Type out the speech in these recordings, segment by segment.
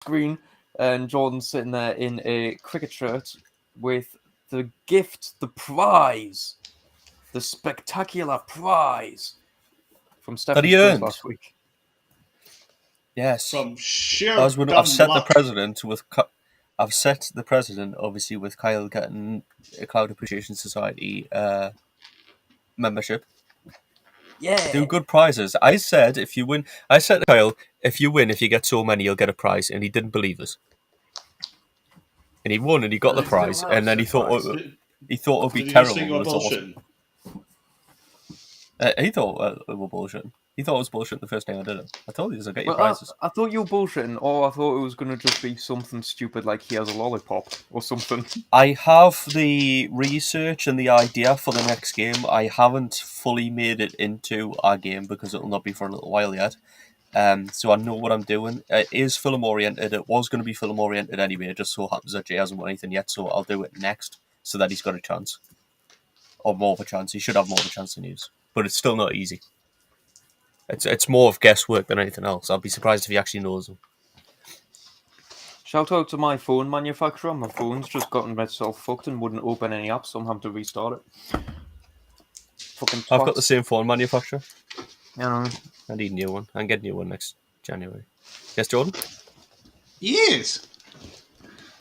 screen, and Jordan's sitting there in a cricket shirt with the gift, the prize, the spectacular prize from That Stephen's he quiz earned. last week. Yes. From sheer I've dumb set the luck. president with. I've set the president, obviously, with Kyle getting a Cloud Appreciation Society membership. Yeah. Do good prizes. I said if you win, I said to Kyle, if you get so many, you'll get a prize, and he didn't believe us. And he won, and he got the They still prize, have and then he said thought prize. it would be Did he just think terrible. you were But it's awesome. bullshitting? He thought it was bullshit. He thought it was bullshit the first time I did it. I told you, I'll get you Well, prizes. I thought you were bullshitting, or I thought it was going to just be something stupid like he has a lollipop or something. I have the research and the idea for the next game. I haven't fully made it into our game because it'll not be for a little while yet. So I know what I'm doing. It is film oriented. It was going to be film oriented anyway. It just so happens that Jay hasn't won anything yet, so I'll do it next so that he's got a chance. Or more of a chance. He should have more of a chance than you. But it's still not easy. It's more of guesswork than anything else. I'll be surprised if he actually knows them. Shout out to my phone manufacturer. My phone's just gotten itself fucked and wouldn't open any apps, so I'm having to restart it. Fucking I've got twats. the same phone manufacturer. Yeah. I need a new one. I can get a new one next January. Yes, Jordan? Yes.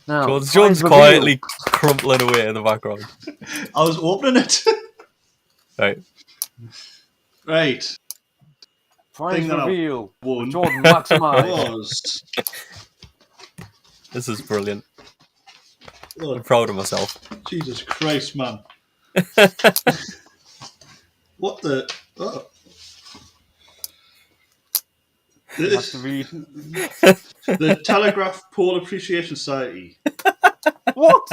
Now, Jordan's prize reveal. quietly crumpling away in the background. I was opening it. Right. Right. Prize Thing that I reveal. won. Jordan Maximise. Was This is brilliant. I'm oh, proud of myself. Jesus Christ, man! What the? Oh. You have to read. The Telegraph Pole Appreciation Society. What?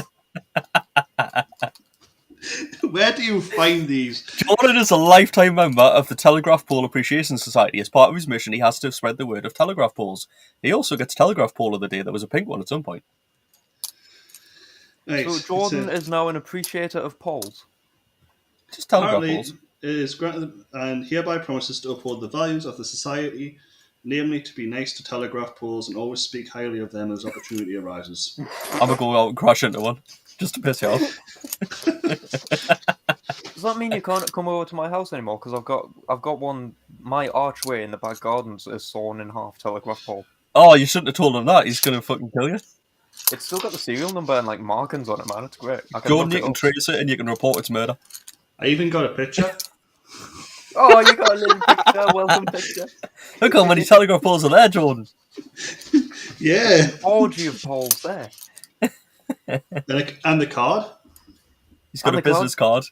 Where do you find these? Jordan is a lifetime member of the Telegraph Pole Appreciation Society. As part of his mission, he has to spread the word of telegraph poles. He also gets Telegraph Pole of the Day. There was a pink one at some point. Right, So Jordan is now an appreciator of polls. Just Telegraph apparently poles. is granted and hereby promises to uphold the values of the society, namely to be nice to telegraph poles and always speak highly of them as opportunity arises. I'm going to go out and crash into one. Just to piss you off. Does that mean you can't come over to my house anymore? Because I've got one. My archway in the back gardens is sawn in half telegraph pole. Oh, you shouldn't have told him that. He's going to fucking kill you. It's still got the serial number and like markings on it, man. It's great. I can Jordan, look you it can up. trace it and you can report it's murder. I even got a picture. Oh, you got a little picture. Welcome picture. Look how many telegraph poles are there, Jordan. Yeah, Orgy of polls there. and the card. He's got And a the business card.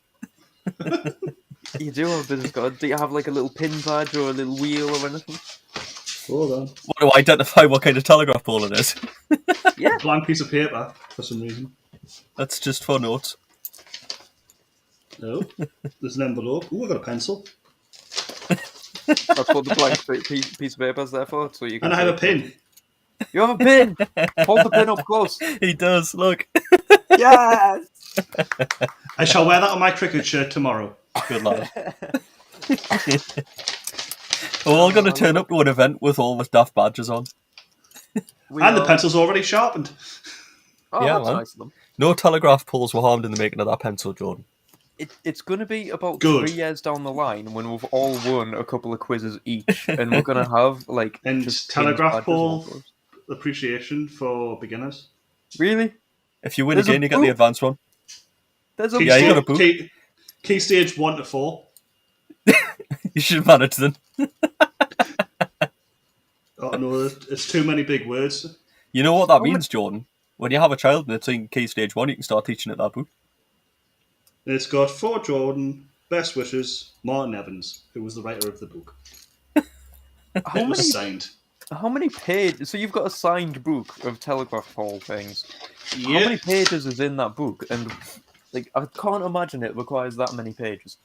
You do have a business card. Do you have like a little pin badge or a little wheel or anything? Hold on. What do I identify what kind of telegraph pole it is? Yeah. Blank piece of paper for some reason. That's just for notes. No, there's an envelope. Ooh, I got a pencil. That's what the blank piece of paper is there for. So you can And I have a pin. You have a pin. Hold the pin up close. He does, look. Yes. I shall wear that on my cricket shirt tomorrow. Good lad. We're all going to turn up to an event with all the daft badges on. And the pencil's already sharpened. Oh, Yeah, that's man. nice of them. No telegraph poles were harmed in the making of that pencil, Jordan. It's going to be about Good. 3 years down the line when we've all won a couple of quizzes each, and we're going to have like And just telegraph pins, badges, all pole those. appreciation for beginners. Really? If you win There's a again, you get the boot. advanced one. There's a Key, Yeah, you sta- got a boot. key stage 1 to 4. You should manage them. Oh no, it's too many big words. You know what that means, Jordan? When you have a child and it's in key stage 1, you can start teaching it that book. And it's got for Jordan, best wishes, Martin Evans, who was the writer of the book. How It was many? signed. How many pages? So you've got a signed book of telegraph pole things. How Yeah, many pages is in that book? And like, I can't imagine it requires that many pages.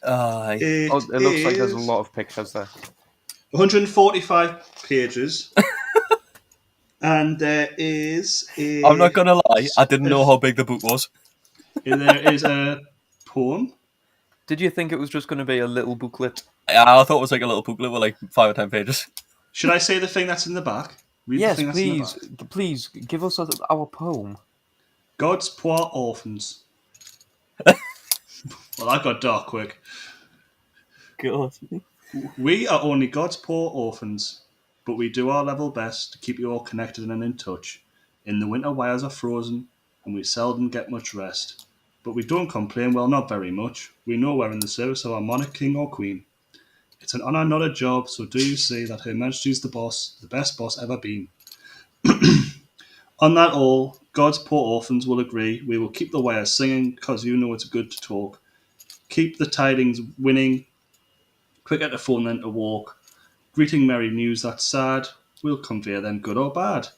Aye. it Looks like there's a is lot of pictures there. 145 pages. And there is a... I'm not going to lie, I didn't know how big the book was. There is a poem. Did you think it was just going to be a little booklet? I thought it was like a little booklet with like 5 or 10 pages. Should I say the thing that's in the back? Read the Yes, thing that's in the please, back. please give us our poem. God's poor orphans. Well, that got dark quick. God. We are only God's poor orphans, but we do our level best to keep you all connected and in touch. In the winter, wires are frozen, and we seldom get much rest. But we don't complain, well, not very much. We know we're in the service of our monarch, king, or queen. It's an honour, not a job, so do you see that Her Majesty's the boss, the best boss ever been. On that all, God's poor orphans will agree. We will keep the wires singing, because you know it's good to talk. Keep the tidings winning, quicker to phone than to walk. Greeting merry news that's sad, we'll convey them good or bad.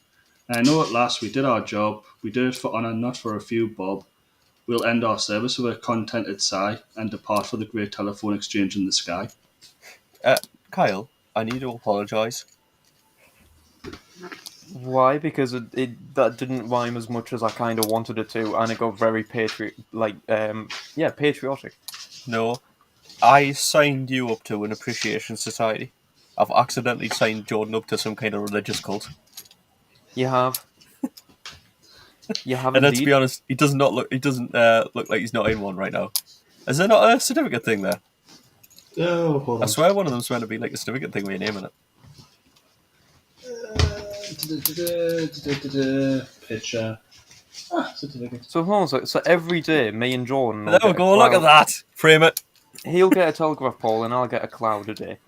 And I know at last we did our job, we did it for honour, not for a few bob. We'll end our service with a contented sigh and depart for the great telephone exchange in the sky. Kyle, I need to apologise. Why? Because that didn't rhyme as much as I kind of wanted it to, and it got very patriotic. No, I signed you up to an appreciation society. I've accidentally signed Jordan up to some kind of religious cult. You have. You have And let's indeed. be honest, he doesn't look like he's not in one right now. Is there not a certificate thing there? Oh, hold I on. swear one of them's meant to be like a certificate thing with your name in it. Picture. Certificate. So hold on a sec. So every day, me and Jordan. will There we get a go, look at cloud. that! Frame it. He'll get a telegraph pole, and I'll get a cloud a day.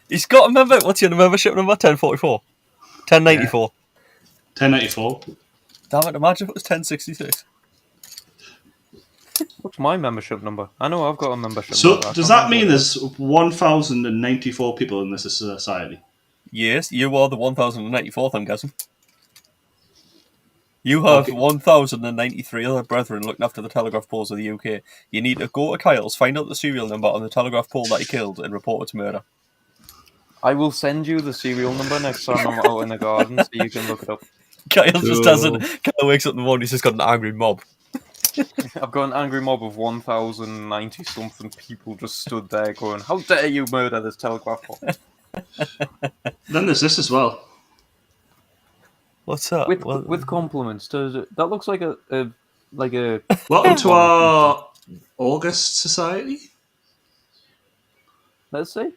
He's got a member. What's your membership number? 1044. 1094. 1094. Damn it, imagine if it was 1066. What's my membership number? I know I've got a membership So, number. I does can't that mean remember. there's 1,094 people in this society? Yes, you are the 1094th, I'm guessing. You have Okay. 1,093 other brethren looking after the telegraph poles of the UK. You need to go to Kyle's, find out the serial number on the telegraph pole that he killed, and report it to murder. I will send you the serial number next time I'm out in the garden, so you can look it up. Kyle just Cool. doesn't. Kyle wakes up in the morning, he's just got an angry mob. I've got an angry mob of 1,090 something people just stood there going, "How dare you murder this telegraph pole?" Then there's this as well. What's that? With compliments. That looks like a Welcome to our August society. Let's see.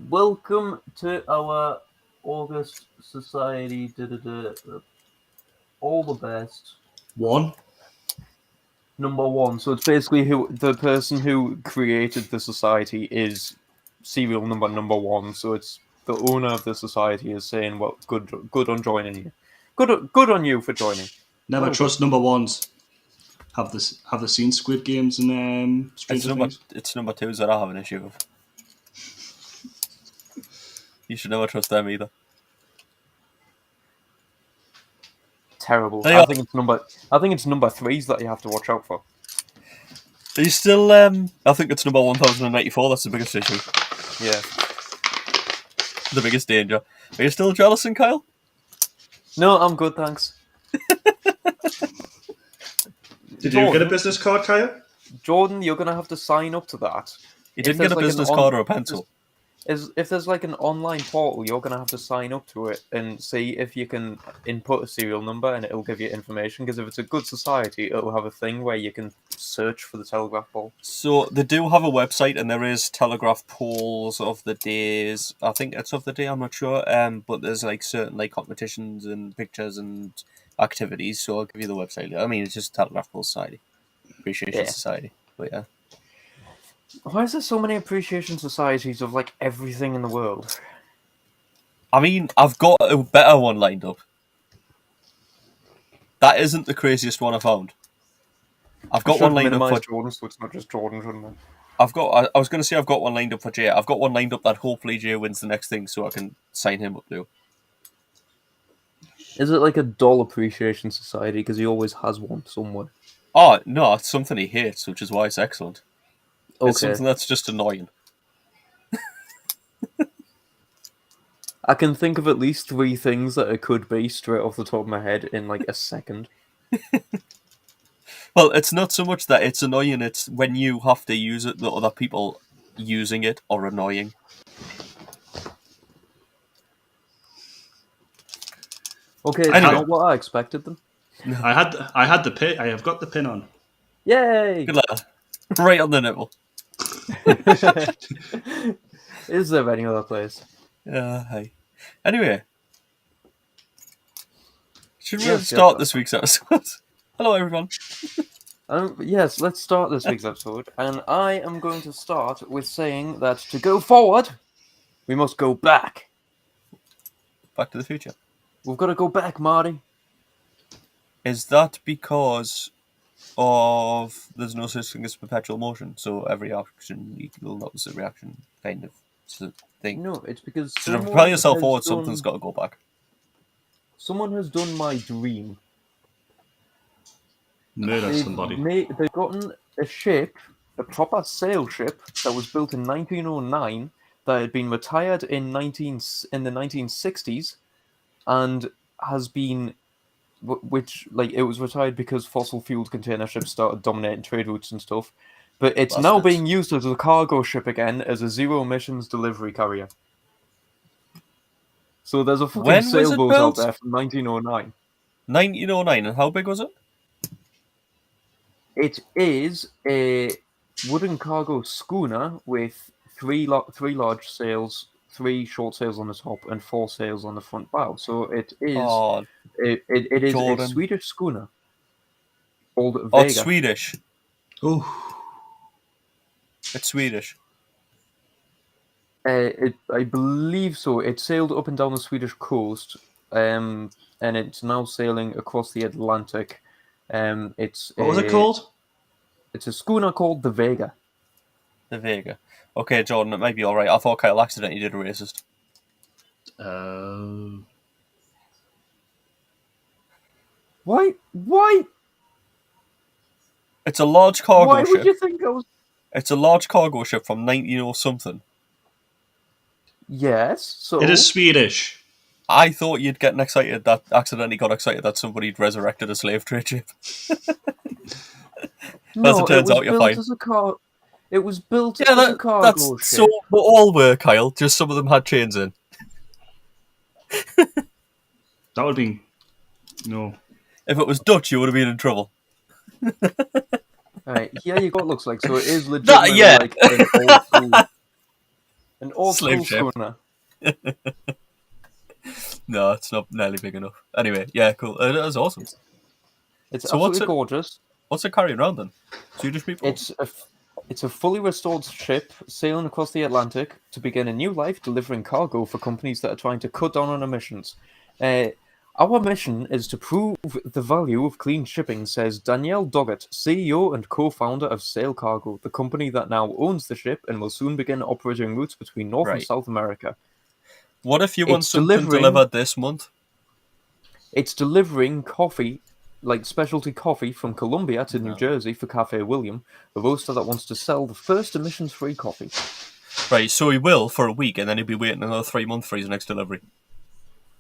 Welcome to our August Society. All the best. One. Number one. So it's basically the person who created the society is serial number 1. So it's the owner of the society is saying, "Well, good on joining you. Good on you for joining." Never Well, trust number ones. Have they seen Squid Games and Stranger Things? It's number 2s that I have an issue with. You should never trust them either. Terrible. There you I go. think it's number 3s that you have to watch out for. Are you still? I think it's number 1094. That's the biggest issue, Yeah. the biggest danger. Are you still jealous, and Kyle? No, I'm good, thanks. Did you get a business card, Kaya? Jordan, you're gonna have to sign up to that. You If didn't get a there's like an business card or a pencil. If there's like an online portal, you're gonna have to sign up to it and see if you can input a serial number, and it'll give you information. Because if it's a good society, it'll have a thing where you can search for the telegraph pole. So they do have a website, and there is telegraph poles of the days. I think it's of the day. I'm not sure. But there's like certain like competitions and pictures and activities. So I'll give you the website. I mean, it's just Telegraph Pole Society, Appreciation Yeah. Society. But yeah, Why is there so many appreciation societies of like everything in the world? I mean, I've got a better one lined up. That isn't the craziest one I found. I've got one lined up for Jordan, so it's not just Jordan, shouldn't it? I was going to say I've got one lined up for Jay. I've got one lined up that hopefully Jay wins the next thing, so I can sign him up too. Is it like a doll appreciation society? Because he always has one somewhere. Oh no, it's something he hates, which is why it's excellent. It's Okay, something that's just annoying. I can think of at least 3 things that it could be straight off the top of my head in like a second. Well, it's not so much that it's annoying; it's when you have to use it that other people using it are annoying. Okay, it's Anyway. not what I expected then. I had the pin. I have got the pin on. Yay! Good lad. Right on the nipple. Is there any other place? Hey. Anyway. Should we Yes, start yes. this week's episode? Hello, everyone. Yes, let's start this week's episode, and I am going to start with saying that to go forward, we must go back. Back to the Future. We've got to go back, Marty. Is that because of there's no such thing as perpetual motion, so every action equal opposite reaction kind of thing? No, it's because So to propel yourself has forward, done- something's got to go back. Someone has done my dream. Murder somebody. They've gotten a ship, a proper sail ship that was built in 1909 that had been retired in the 1960s, and has been, it was retired because fossil fueled container ships started dominating trade routes and stuff. But it's now Bastards. being used as a cargo ship again, as a zero emissions delivery carrier. So there's a fucking When was it sailboat out built? there from 1909. 1909, and how big was it? It is a wooden cargo schooner with three large sails, 3 short sails on the top, and 4 sails on the front bow. So it is Oh, it is Jordan. a Swedish schooner called oh, Vega. it's Swedish. Oh, It's Swedish. I believe so. It sailed up and down the Swedish coast, and it's now sailing across the Atlantic. It's what was it called? It's a schooner called the Vega. The Vega. Okay, Jordan, it might be alright. I thought Kyle accidentally did a racist. Why? Why? It's a large cargo Why ship. would you think I was? It's a large cargo ship from 1900 something. Yes. So It is Swedish. I thought you'd get excited that accidentally got excited that somebody'd resurrected a slave trade ship. no, it turns was out, you're built fine. as a car. It was built Yeah, as a cargo that's ship. so. But all were, Kyle. Just some of them had chains in. That would be no. If it was Dutch, you would have been in trouble. Right, here you go. It looks like so. It is legitimately yeah. like an old Slave school ship. schooner. No, it's not nearly big enough. Anyway, yeah, cool. That was awesome. It's So what's absolutely it- gorgeous. What's it carrying around then? Swedish people? It's a fully restored ship sailing across the Atlantic to begin a new life, delivering cargo for companies that are trying to cut down on emissions. Our mission is to prove the value of clean shipping, says Danielle Doggett, CEO and co-founder of Sail Cargo, the company that now owns the ship and will soon begin operating routes between North and Right. South America. What if you want it's something delivering- delivered this month? It's delivering coffee, like specialty coffee, from Colombia to New No. Jersey for Cafe William, a roaster that wants to sell the first emissions-free coffee. Right, so he will for a week, and then he'll be waiting another 3 months for his next delivery.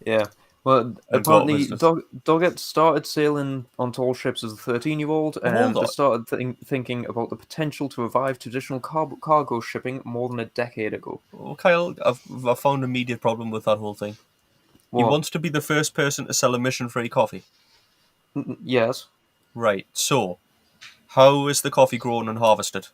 Yeah. Well, And go out of apparently, business. Doggett started sailing on tall ships as a 13-year-old, Hold and they on. started thinking about the potential to revive traditional cargo shipping more than a decade ago. Well, Kyle, I've found a immediate problem with that whole thing. He What? wants to be the first person to sell emission-free coffee. Yes. Right, so how is the coffee grown and harvested?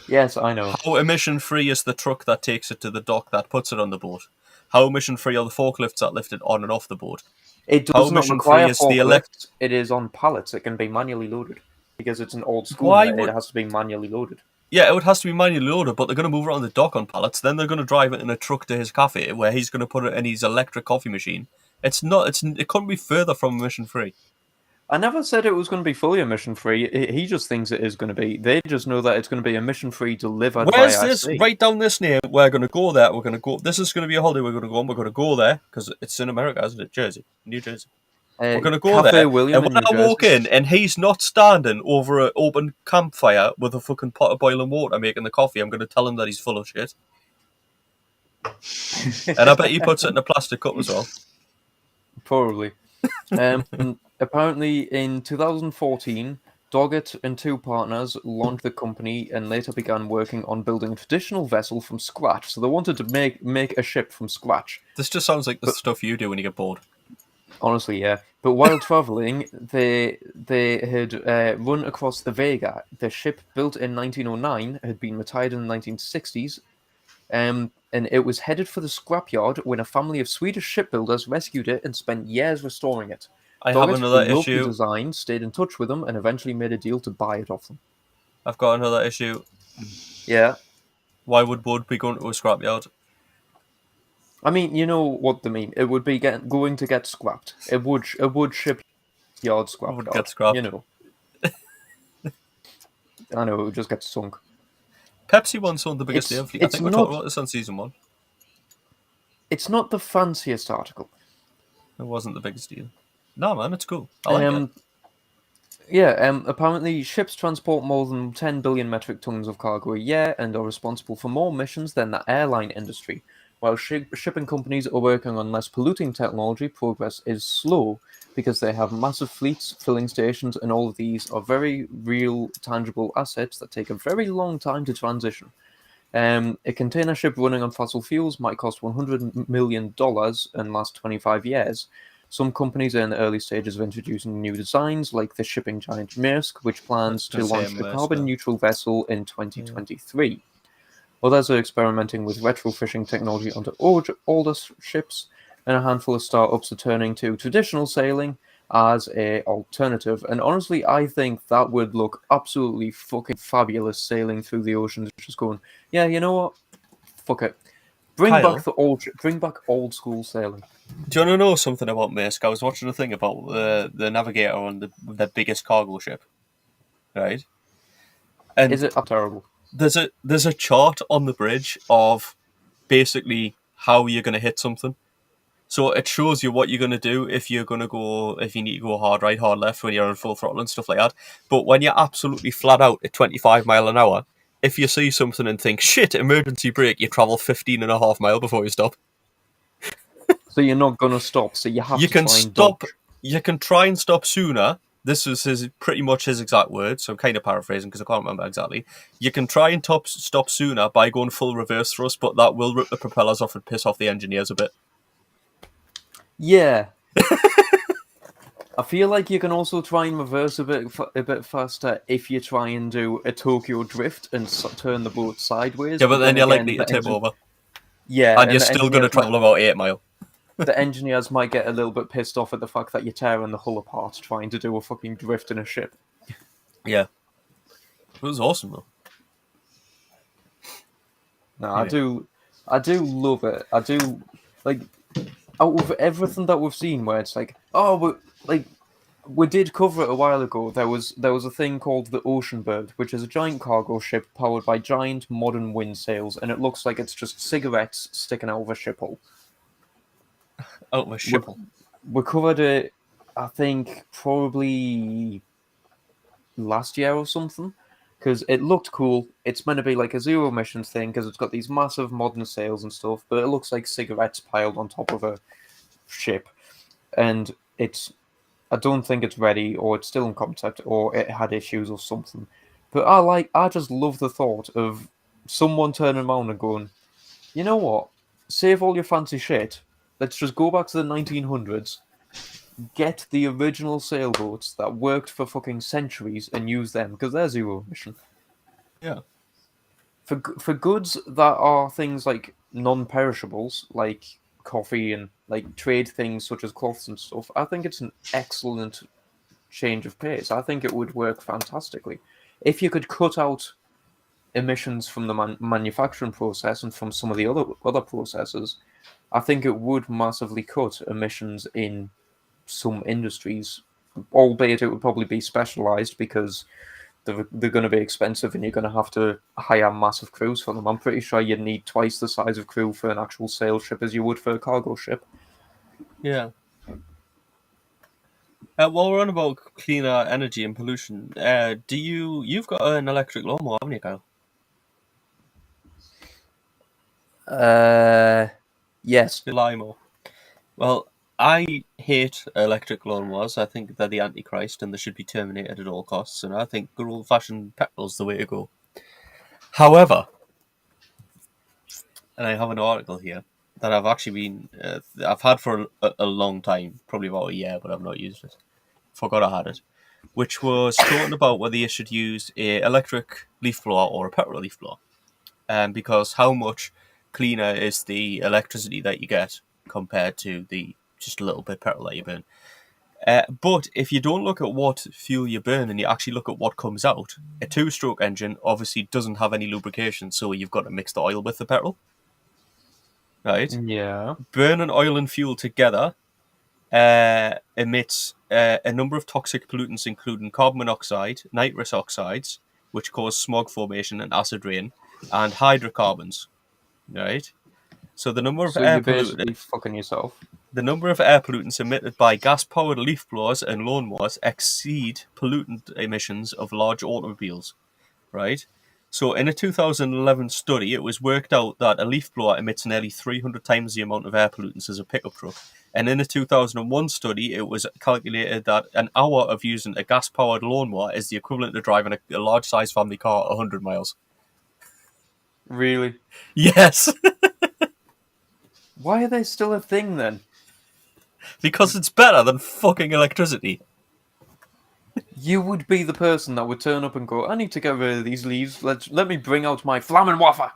Yes, I know. How emission-free is the truck that takes it to the dock that puts it on the boat? How emission-free are the forklifts that lift it on and off the boat? It How does not emission-free require is the forklifts. It is on pallets. It can be manually loaded. Because it's an old school, Why it would- has to be manually loaded. Yeah, it has to be manually loaded, but they're going to move it on the dock on pallets. Then they're going to drive it in a truck to his cafe, where he's going to put it in his electric coffee machine. It couldn't be further from emission-free. I never said it was going to be fully emission-free. He just thinks it is going to be. They just know that it's going to be emission-free delivered Where's by this? IC. Write down this name. We're going to go there. We're going to go. This is going to be a holiday. We're going to go and we're going to go there because it's in America, isn't it? Jersey, New Jersey. We're going to go Cafe there. William and in when New I walk Jersey. in and he's not standing over an open campfire with a fucking pot of boiling water making the coffee, I'm going to tell him that he's full of shit. And I bet he puts it in a plastic cup as well. Probably. Apparently, in 2014, Doggett and 2 partners launched the company and later began working on building a traditional vessel from scratch. So they wanted to make a ship from scratch. This just sounds like the stuff you do when you get bored. Honestly, yeah. But while traveling, they had run across the Vega. The ship, built in 1909, had been retired in the 1960s, and it was headed for the scrapyard when a family of Swedish shipbuilders rescued it and spent years restoring it. I have Dorrit, another who loved the issue. design, stayed in touch with them and eventually made a deal to buy it off them. I've got another issue. Yeah. Why would Bud be going to a scrapyard? I mean, you know what they mean. It would be going to get scrapped. It would shipyard scrap Would yard. get scrapped. You know. I know, it would just get sunk. Pepsi once owned the biggest It's- air fleet. I it's think we not- talked about this on season 1. It's not the fanciest article. It wasn't the biggest deal. No, man, it's cool. I like it. Yeah, apparently ships transport more than 10 billion metric tons of cargo a year and are responsible for more emissions than the airline industry. While shipping companies are working on less polluting technology, progress is slow because they have massive fleets, filling stations, and all of these are very real, tangible assets that take a very long time to transition. A container ship running on fossil fuels might cost $100 million and last 25 years. Some companies are in the early stages of introducing new designs, like the shipping giant Maersk, which plans to That's the launch same the Maersk, carbon-neutral vessel in 2023. Others are experimenting with retrofitting technology onto older ships, and a handful of startups are turning to traditional sailing as a alternative. And honestly, I think that would look absolutely fucking fabulous, sailing through the oceans, just going, yeah, you know what? Fuck it. Bring Kyle? back old school sailing. Do you want to know something about Maersk? I was watching a thing about the Navigator on the biggest cargo ship, right? And Is it terrible? there's a chart on the bridge of basically how you're going to hit something. So it shows you what you're going to do if you need to go hard right, hard left when you're on full throttle and stuff like that. But when you're absolutely flat out at 25 mile an hour, if you see something and think, shit, emergency brake, you travel 15.5 miles before you stop. So you're not gonna stop. So you have You to can try and stop. dodge. You can try and stop sooner. This was pretty much his exact words, so I'm kind of paraphrasing because I can't remember exactly. You can try and stop sooner by going full reverse thrust, but that will rip the propellers off and piss off the engineers a bit. Yeah. I feel like you can also try and reverse a bit faster if you try and do a Tokyo drift and turn the boat sideways. Yeah, but then you're again, likely to tip over. Yeah, And you're the still going to engineers might- travel about 8 mile. The engineers might get a little bit pissed off at the fact that you're tearing the hull apart trying to do a fucking drift in a ship. Yeah. It was awesome, though. No, Yeah. I do love it. I do, like, out of everything that we've seen where it's like, oh, we did cover it a while ago. There was a thing called the Ocean Bird, which is a giant cargo ship powered by giant modern wind sails, and it looks like it's just cigarettes sticking out of a ship hull. Out of a ship. We covered it, I think, probably last year or something, because it looked cool. It's meant to be like a zero emissions thing because it's got these massive modern sails and stuff, but it looks like cigarettes piled on top of a ship, and I don't think it's ready, or it's still in concept, or it had issues or something. But I just love the thought of someone turning around and going, you know what? Save all your fancy shit. Let's just go back to the 1900s, get the original sailboats that worked for fucking centuries and use them, because they're zero emission. Yeah. For goods that are things like non-perishables, like coffee and like trade things such as cloths and stuff, I think it's an excellent change of pace. I think it would work fantastically. If you could cut out emissions from the manufacturing process and from some of the other processes, I think it would massively cut emissions in some industries, albeit it would probably be specialized because they're going to be expensive and you're going to have to hire massive crews for them. I'm pretty sure you'd need twice the size of crew for an actual sail ship as you would for a cargo ship. Yeah. While we're on about cleaner energy and pollution, you've got an electric lawnmower, haven't you, Kyle? Yes. Limo. Well, I hate electric lawnmowers. I think they're the antichrist and they should be terminated at all costs. And I think good old-fashioned petrol's the way to go. However, and I have an article here that I've actually been I've had for a long time, probably about a year, but I've not used it. Forgot I had it, which was talking about whether you should use a electric leaf blower or a petrol leaf blower, because how much cleaner is the electricity that you get compared to the just a little bit petrol that you burn. But if you don't look at what fuel you burn and you actually look at what comes out, a two-stroke engine obviously doesn't have any lubrication, so you've got to mix the oil with the petrol. Right? Yeah. Burning oil and fuel together emits a number of toxic pollutants, including carbon monoxide, nitrous oxides, which cause smog formation and acid rain, and hydrocarbons. Right? So the number of So air you're basically pollutants. fucking yourself. The number of air pollutants emitted by gas-powered leaf blowers and lawnmowers exceed pollutant emissions of large automobiles, right? So in a 2011 study, it was worked out that a leaf blower emits nearly 300 times the amount of air pollutants as a pickup truck. And in a 2001 study, it was calculated that an hour of using a gas-powered lawnmower is the equivalent to driving a large-sized family car 100 miles. Really? Yes, Why are they still a thing then? because it's better than fucking electricity. You would be the person that would turn up and go, I need to get rid of these leaves. Let me bring out my Flammenwaffe.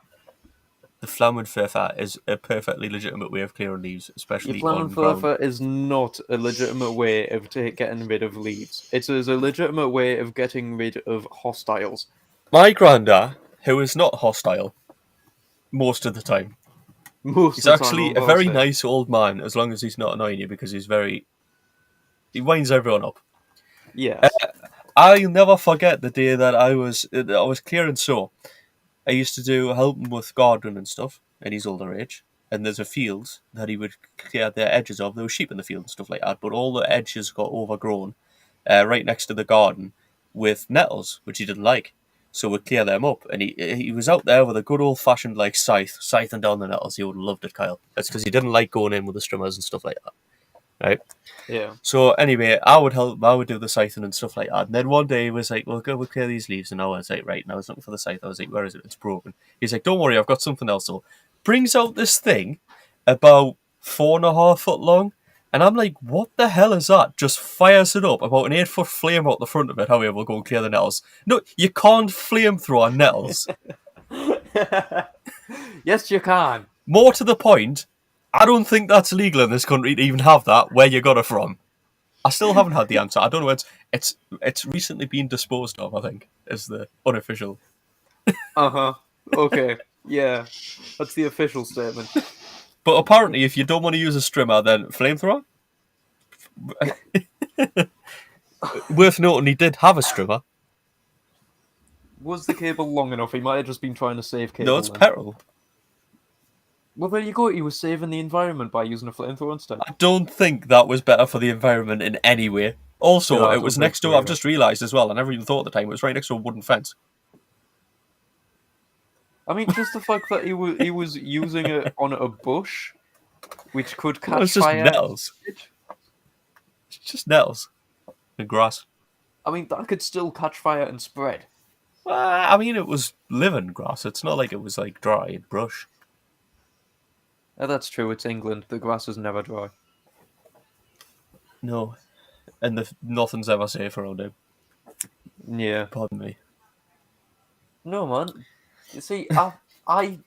The Flammenwerfer is a perfectly legitimate way of clearing leaves, especially Your on ground. Flammenwerfer is not a legitimate way of getting rid of leaves. It is a legitimate way of getting rid of hostiles. My granda, who is not hostile most of the time, Most he's of the time, actually I'm a about to very say. nice old man, as long as he's not annoying you, because he winds everyone up. Yes. I'll never forget the day that I was clearing sow. I used to help him with gardening and stuff at his older age, and there's a field that he would clear the edges of. There were sheep in the field and stuff like that, but all the edges got overgrown right next to the garden with nettles, which he didn't like. So we'd clear them up, and he was out there with a good old fashioned like scything down the nettles. He would have loved it, Kyle. That's because he didn't like going in with the strimmers and stuff like that, right? Yeah. So anyway, I would help. I would do the scything and stuff like that. And then one day he was like, "Well, we'll clear these leaves." And I was like, "Right." And I was looking for the scythe. I was like, "Where is it? It's broken." He's like, "Don't worry, I've got something else." So brings out this thing about 4.5 foot long. And I'm like, what the hell is that? Just fires it up, about an 8 foot flame out the front of it. However, we'll go and clear the nettles. No, you can't flamethrower nettles. Yes, you can. More to the point, I don't think that's legal in this country to even have that. Where you got it from? I still haven't had the answer. I don't know. It's recently been disposed of, I think, is the unofficial. Uh-huh. Okay. Yeah. That's the official statement. But apparently, if you don't want to use a strimmer, then flamethrower. Worth noting, he did have a strimmer. Was the cable long enough? He might have just been trying to save cable. No, it's then. petrol. Well, there you go. He was saving the environment by using a flamethrower instead. I don't think that was better for the environment in any way. Also, No, I it don't was think next so to, I've either. just realised as well, I never even thought at the time, it was right next to a wooden fence. I mean, just the fact that he was using it on a bush, which could catch Well, it's just fire. nettles. It's just nettles and grass. I mean, that could still catch fire and spread. Well, I mean, it was living grass. It's not like it was like dry brush. That's true. It's England. The grass is never dry. No. And nothing's ever safe around him. Yeah. Pardon me. No, man. You see, I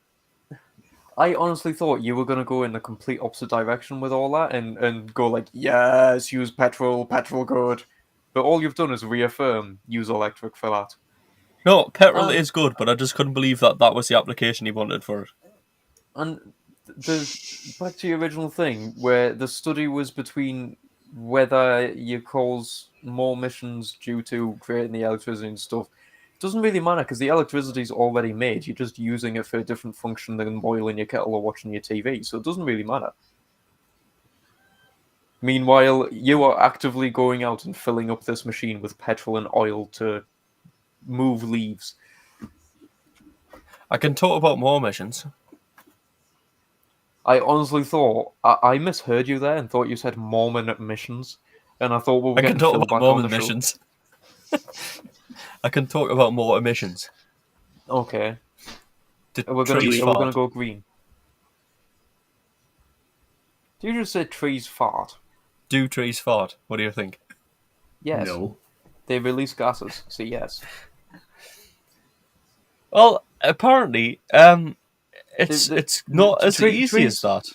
honestly thought you were gonna go in the complete opposite direction with all that, and go like, yes, use petrol good. But all you've done is reaffirm use electric for that. No, petrol is good, but I just couldn't believe that was the application he wanted for it. And back to your original thing, where the study was between whether you cause more emissions due to creating the electricity and stuff. It doesn't really matter because the electricity is already made. You're just using it for a different function than boiling your kettle or watching your TV, so it doesn't really matter. Meanwhile, you are actively going out and filling up this machine with petrol and oil to move leaves. I can talk about more emissions. I honestly thought I misheard you there and thought you said Mormon emissions, and I thought we were I can getting talk Phil about back more on the show. emissions. I can talk about more emissions. Okay, Did we're trees gonna fart? go green. Do you just say trees fart? Do trees fart? What do you think? Yes. No. They release gases, so yes. Well, apparently, it's The- it's not as tree- easy as trees, that.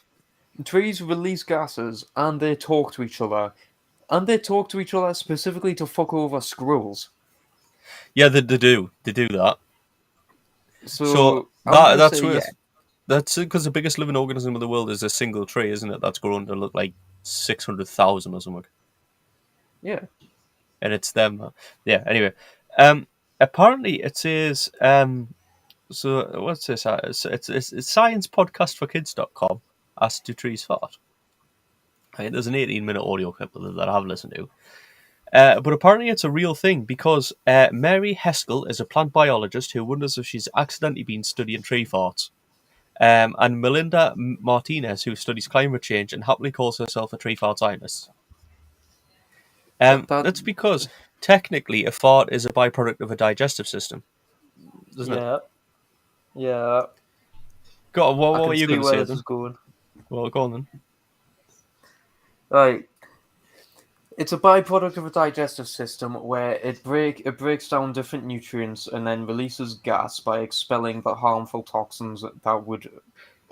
trees release gases and they talk to each other. And they talk to each other specifically to fuck over squirrels. Yeah, they do. They do that. So So I'm gonna that's say yeah. worth. That's because the biggest living organism in the world is a single tree, isn't it? That's grown to look like 600,000 or something, Yeah. and it's them. Yeah. Anyway, apparently it says So what's this? It's sciencepodcastforkids.com. As do trees fart. Right, there's an 18-minute audio clip that I have listened to. But apparently it's a real thing because Mary Heskell is a plant biologist who wonders if she's accidentally been studying tree farts. And Melinda Martinez, who studies climate change and happily calls herself a tree fart scientist. That That's because technically a fart is a byproduct of a digestive system, isn't it? yeah. Yeah. God, I what can were you see going to where say this then? is going. Well, go on then. Right. It's a byproduct of a digestive system where it breaks down different nutrients and then releases gas by expelling the harmful toxins that would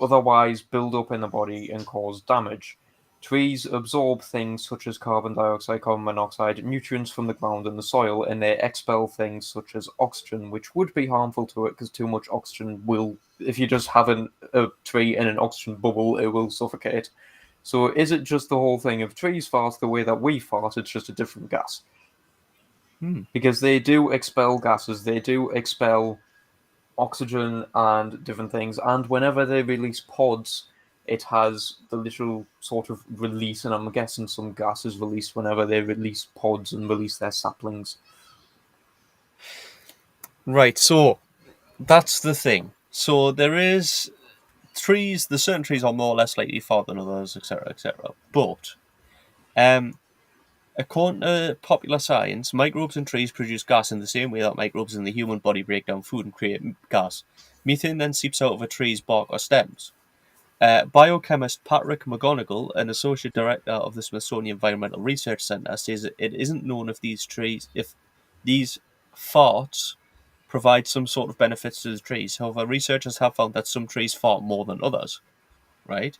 otherwise build up in the body and cause damage. Trees absorb things such as carbon dioxide, carbon monoxide, nutrients from the ground and the soil, and they expel things such as oxygen, which would be harmful to it because too much oxygen will, if you just have a tree in an oxygen bubble, it will suffocate. So is it just the whole thing of trees fart the way that we fart? It's just a different gas. Because they do expel gases, they do expel oxygen and different things, and whenever they release pods, it has the literal sort of release, and I'm guessing some gas is released whenever they release pods and release their saplings. Right, so that's the thing. So there's certain trees are more or less likely to fart than others, etc., etc. But, according to popular science, microbes in trees produce gas in the same way that microbes in the human body break down food and create gas. Methane then seeps out of a tree's bark or stems. Biochemist Patrick McGonigal, an associate director of the Smithsonian Environmental Research Center, says that it isn't known if these farts provide some sort of benefits to the trees. However, researchers have found that some trees fart more than others. Right?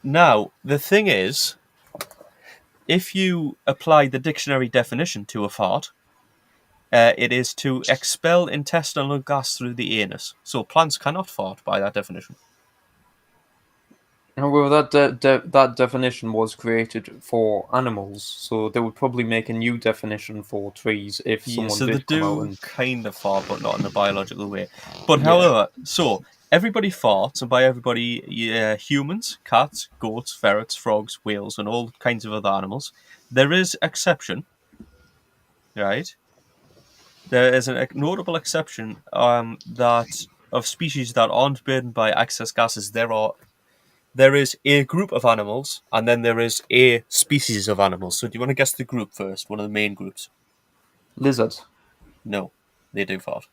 Now, the thing is, if you apply the dictionary definition to a fart, it is to expel intestinal gas through the anus. So plants cannot fart by that definition. However, that definition was created for animals, so they would probably make a new definition for trees if Yeah, someone so they did come out do and kind of fart, but not in a biological way. But Yeah. however, so everybody farts, and by everybody, humans, cats, goats, ferrets, frogs, whales, and all kinds of other animals. There is exception, right? There is a notable exception that of species that aren't burdened by excess gases. There is a group of animals, and then there is a species of animals. So do you want to guess the group first? One of the main groups? lizards. No, they do fart.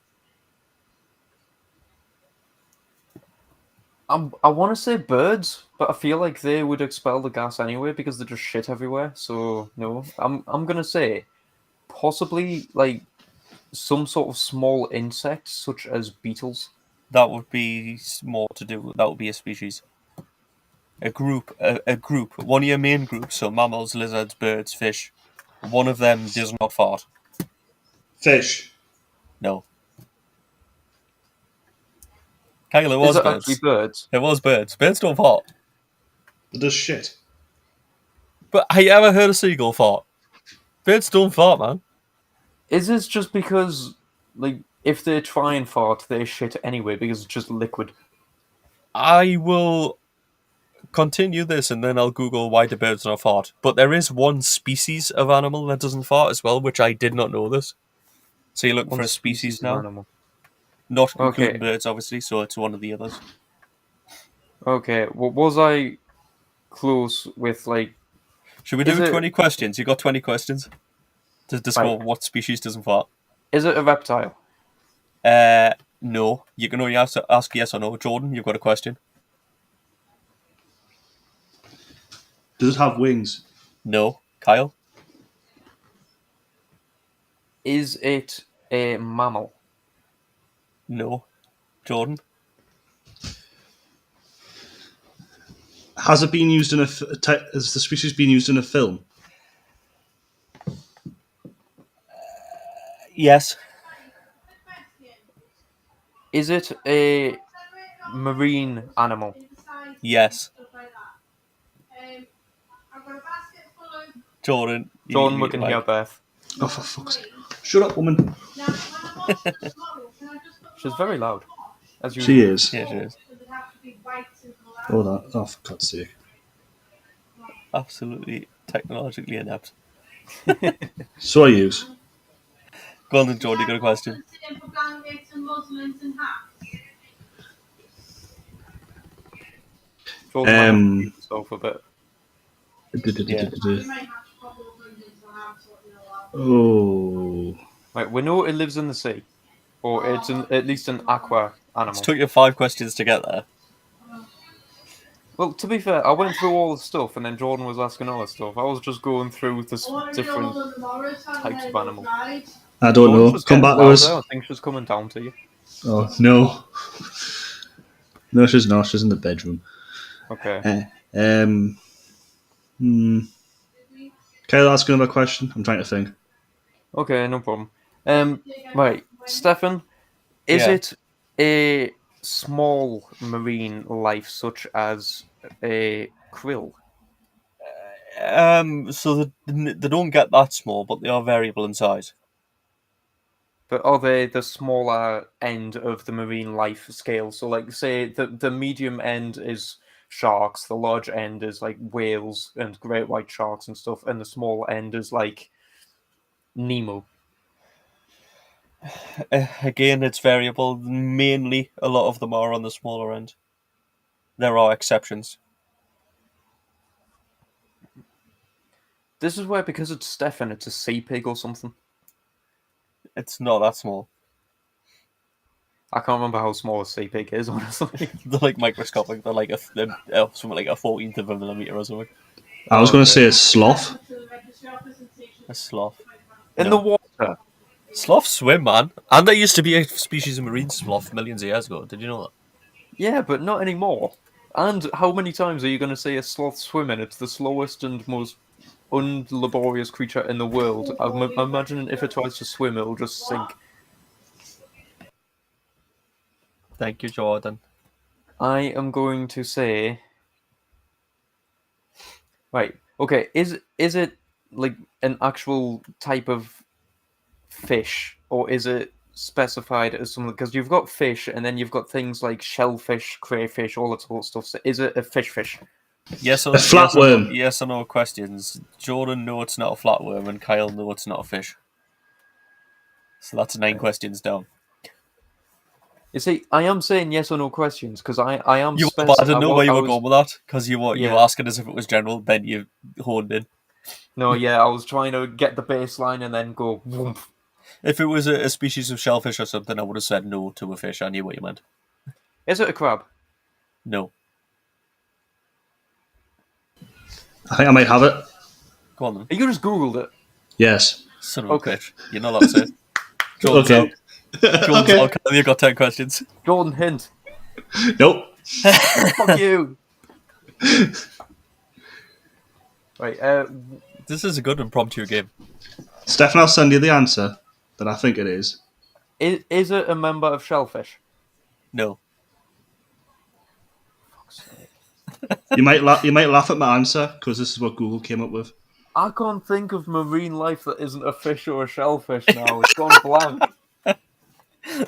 I want to say birds, but I feel like they would expel the gas anyway because they just shit everywhere. So no, I'm gonna say possibly like some sort of small insects such as beetles. That would be more to do. That would be a species. A group. A group. One of your main groups. So mammals, lizards, birds, fish. One of them does not fart. Fish. No. Kyle, it Is was it actually birds. birds? It was birds. Birds don't fart. It does shit. But have you ever heard a seagull fart? Birds don't fart, man. Is this just because like if they try and fart, they shit anyway because it's just liquid? I will continue this and then I'll Google why do birds not fart. But there is one species of animal that doesn't fart as well, which I did not know this. So you're looking One for a species of now? animal. Not Okay. including birds, obviously, so it's one of the others. Okay, was I close with like? Should we Is do it- 20 questions? You got 20 questions to discover Right. what species doesn't fart? Is it a reptile? No. You can only ask yes or no. Jordan, you've got a question. Does it have wings? No. Kyle? Is it a mammal? No. Jordan? Has it been used in has the species been used in a film? Yes. Is it a marine animal? Yes. Jordan? Jordan, you we need can to hear mic. Beth. Oh, for fuck's sake. Shut up, woman. She's very loud, as She usual. is. Yeah, she is. Oh, that. Oh, for God's sake. Absolutely technologically inept. So I use. Go on then, Jordan, you got a question? Jordan might have to Um, mute himself a bit. Oh. Right, we know it lives in the sea, or it's at least an aqua It animal. took you 5 questions to get there. Well, to be fair, I went through all the stuff, and then Jordan was asking all the stuff. I was just going through the different types of animals. I don't know. Jordan's just Come getting back to louder. us. I think she's coming down to you. Oh, no. No, she's not. She's in the bedroom. Okay. Kyle, ask another question. I'm trying to think. Okay, no problem. Right, Stefan, is Yeah. it a small marine life such as a krill? So they don't get that small, but they are variable in size. But are they the smaller end of the marine life scale? So, like, say the medium end is sharks, the large end is like whales and great white sharks and stuff, and the small end is like Nemo. Again, it's variable. Mainly, a lot of them are on the smaller end. There are exceptions. This is where, because it's Stefan, it's a sea pig or something. It's not that small. I can't remember how small a sea pig is, honestly. They're like microscopic. They're like something like a 14th of a millimeter or something. I was going to Okay. say a sloth. A sloth. In No. the water. Sloths swim, man. And there used to be a species of marine sloth millions of years ago. Did you know that? Yeah, but not anymore. And how many times are you going to see a sloth swimming? It's the slowest and most unlaborious creature in the world. I'm imagining if it tries to swim, it'll just sink. Thank you, Jordan. I am going to say, right, okay, is it like an actual type of fish, or is it specified as something? Because you've got fish, and then you've got things like shellfish, crayfish, all that sort of stuff. So is it a fish? Yes or, A flatworm. yes or no questions. Jordan, no, it's not a flatworm, and Kyle, no, it's not a fish. So that's 9 questions down. You see, I am saying yes or no questions because I am. But I didn't know where you were was- going with that because you were Yeah. asking as if it was general. Then you honed in. No, yeah, I was trying to get the baseline and then go. Whoomp. If it was a species of shellfish or something, I would have said no to a fish. I knew what you meant. Is it a crab? No. I think I might have it. Go on then. You just googled it. Yes. Son of a Okay. bitch. You're not allowed to say it. Jordan's Okay. out. Jordan's Okay. out. Kyle, you've got 10 questions. Jordan, hint. Nope. Fuck you. Right. This is a good impromptu game. Stefan, I'll send you the answer that I think it is. Is it a member of shellfish? No. You might laugh at my answer because this is what Google came up with. I can't think of marine life that isn't a fish or a shellfish now. It's gone blank.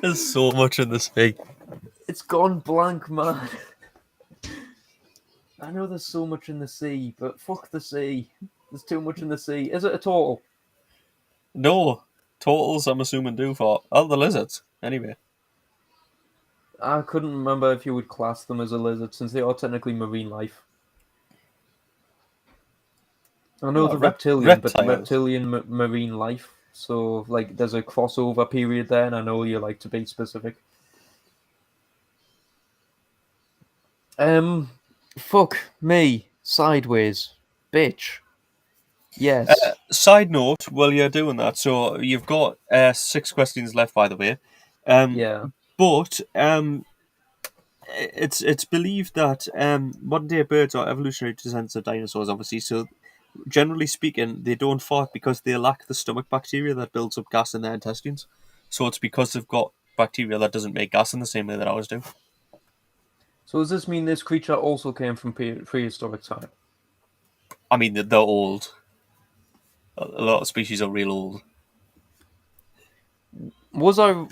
There's so much in this thing. It's gone blank, man. I know there's so much in the sea, but fuck the sea. There's too much in the sea. Is it a turtle? No. Totals, I'm assuming, do for. Oh, the lizards. Anyway. I couldn't remember if you would class them as a lizard since they are technically marine life. I know the reptilian, but the reptiles. reptilian marine life. So, like, there's a crossover period there, and I know you like to be specific. Fuck me. Sideways. bitch. Yes. Side note, while you're doing that, so you've got 6 questions left, by the way. Yeah. But it's believed that modern day birds are evolutionary descendants of dinosaurs, obviously. So generally speaking, they don't fart because they lack the stomach bacteria that builds up gas in their intestines. So it's because they've got bacteria that doesn't make gas in the same way that ours do. So does this mean this creature also came from prehistoric time? I mean, they're old. A lot of species are real old. Was I?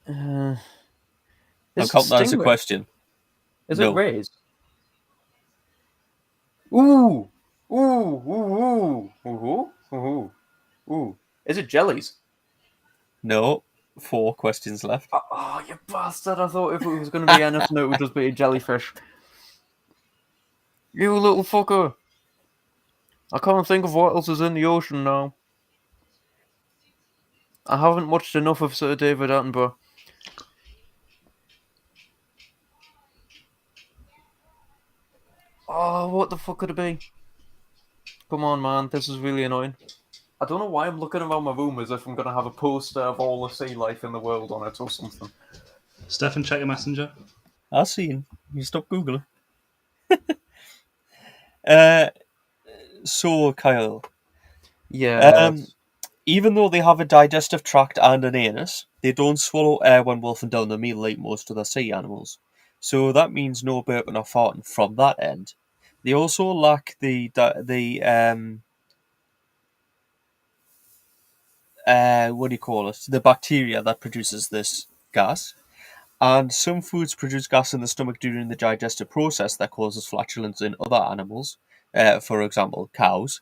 I'm Is counting that as a stingray? question. Is No. it raised? Ooh, ooh, ooh, ooh, ooh, ooh, ooh. Is it jellies? No. 4 questions left. Oh, you bastard! I thought if it was going to be anything, it would just be a jellyfish. You little fucker! I can't think of what else is in the ocean now. I haven't watched enough of Sir David Attenborough. Oh, what the fuck could it be? Come on, man, this is really annoying. I don't know why I'm looking around my room as if I'm going to have a poster of all the sea life in the world on it or something. Stefan, check your messenger. I've seen. You stop Googling. So, Kyle, Yeah. even though they have a digestive tract and an anus, they don't swallow air when wolfing down the meal like most other sea animals. So that means no burping or farting from that end. They also lack what do you call it? The bacteria that produces this gas. And some foods produce gas in the stomach during the digestive process that causes flatulence in other animals, for example, cows.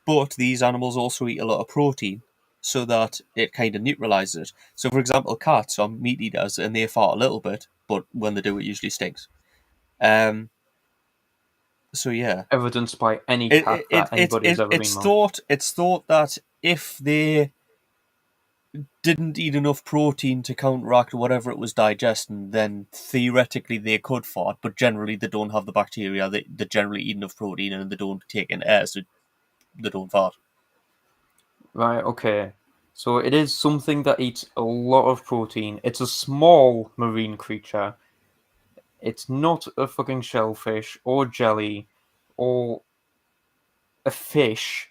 But these animals also eat a lot of protein, so that it kind of neutralizes it. So, for example, cats are meat eaters and they fart a little bit, but when they do, it usually stinks. Um, so yeah, Evidenced by any cat that anybody's ever been on. it's thought that if they didn't eat enough protein to counteract whatever it was digesting, then theoretically they could fart, but generally they don't have the bacteria. They generally eat enough protein and they don't take in air, so they don't fart. Right, okay. So it is something that eats a lot of protein. It's a small marine creature. It's not a fucking shellfish or jelly or a fish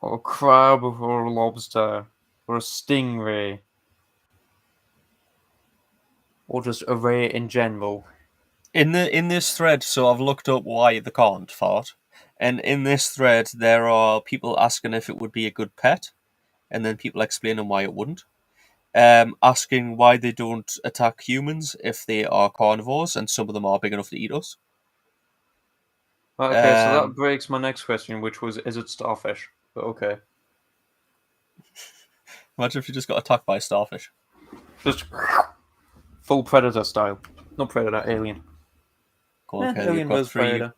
or a crab or a lobster or a stingray or just a ray in general. In this thread, so I've looked up why they can't fart, and in this thread there are people asking if it would be a good pet, and then people explaining why it wouldn't. Asking why they don't attack humans if they are carnivores, and some of them are big enough to eat us. Right, okay, so that Um, breaks my next question, which was, is it starfish? But okay. Imagine if you just got attacked by a starfish. Just full Predator style. Not Predator, Alien. Go on, Kyle, Alien vs Predator.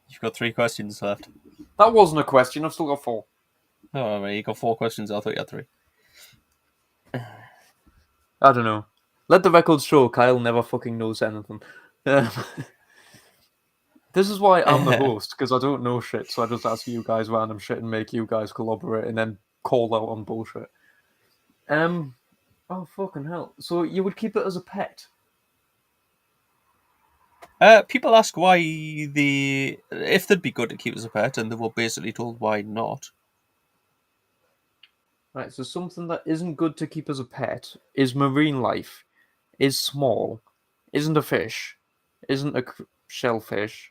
You've got 3 questions left. That wasn't a question, I've still got 4. Oh, right, you got 4 questions. I thought you had 3. I don't know. Let the records show Kyle never fucking knows anything. This is why I'm the host, because I don't know shit, so I just ask you guys random shit and make you guys collaborate and then call out on bullshit. Oh fucking hell. So you would keep it as a pet? People ask why if they'd be good to keep as a pet, and they were basically told why not. Right, so something that isn't good to keep as a pet is marine life, is small, isn't a fish, isn't a shellfish,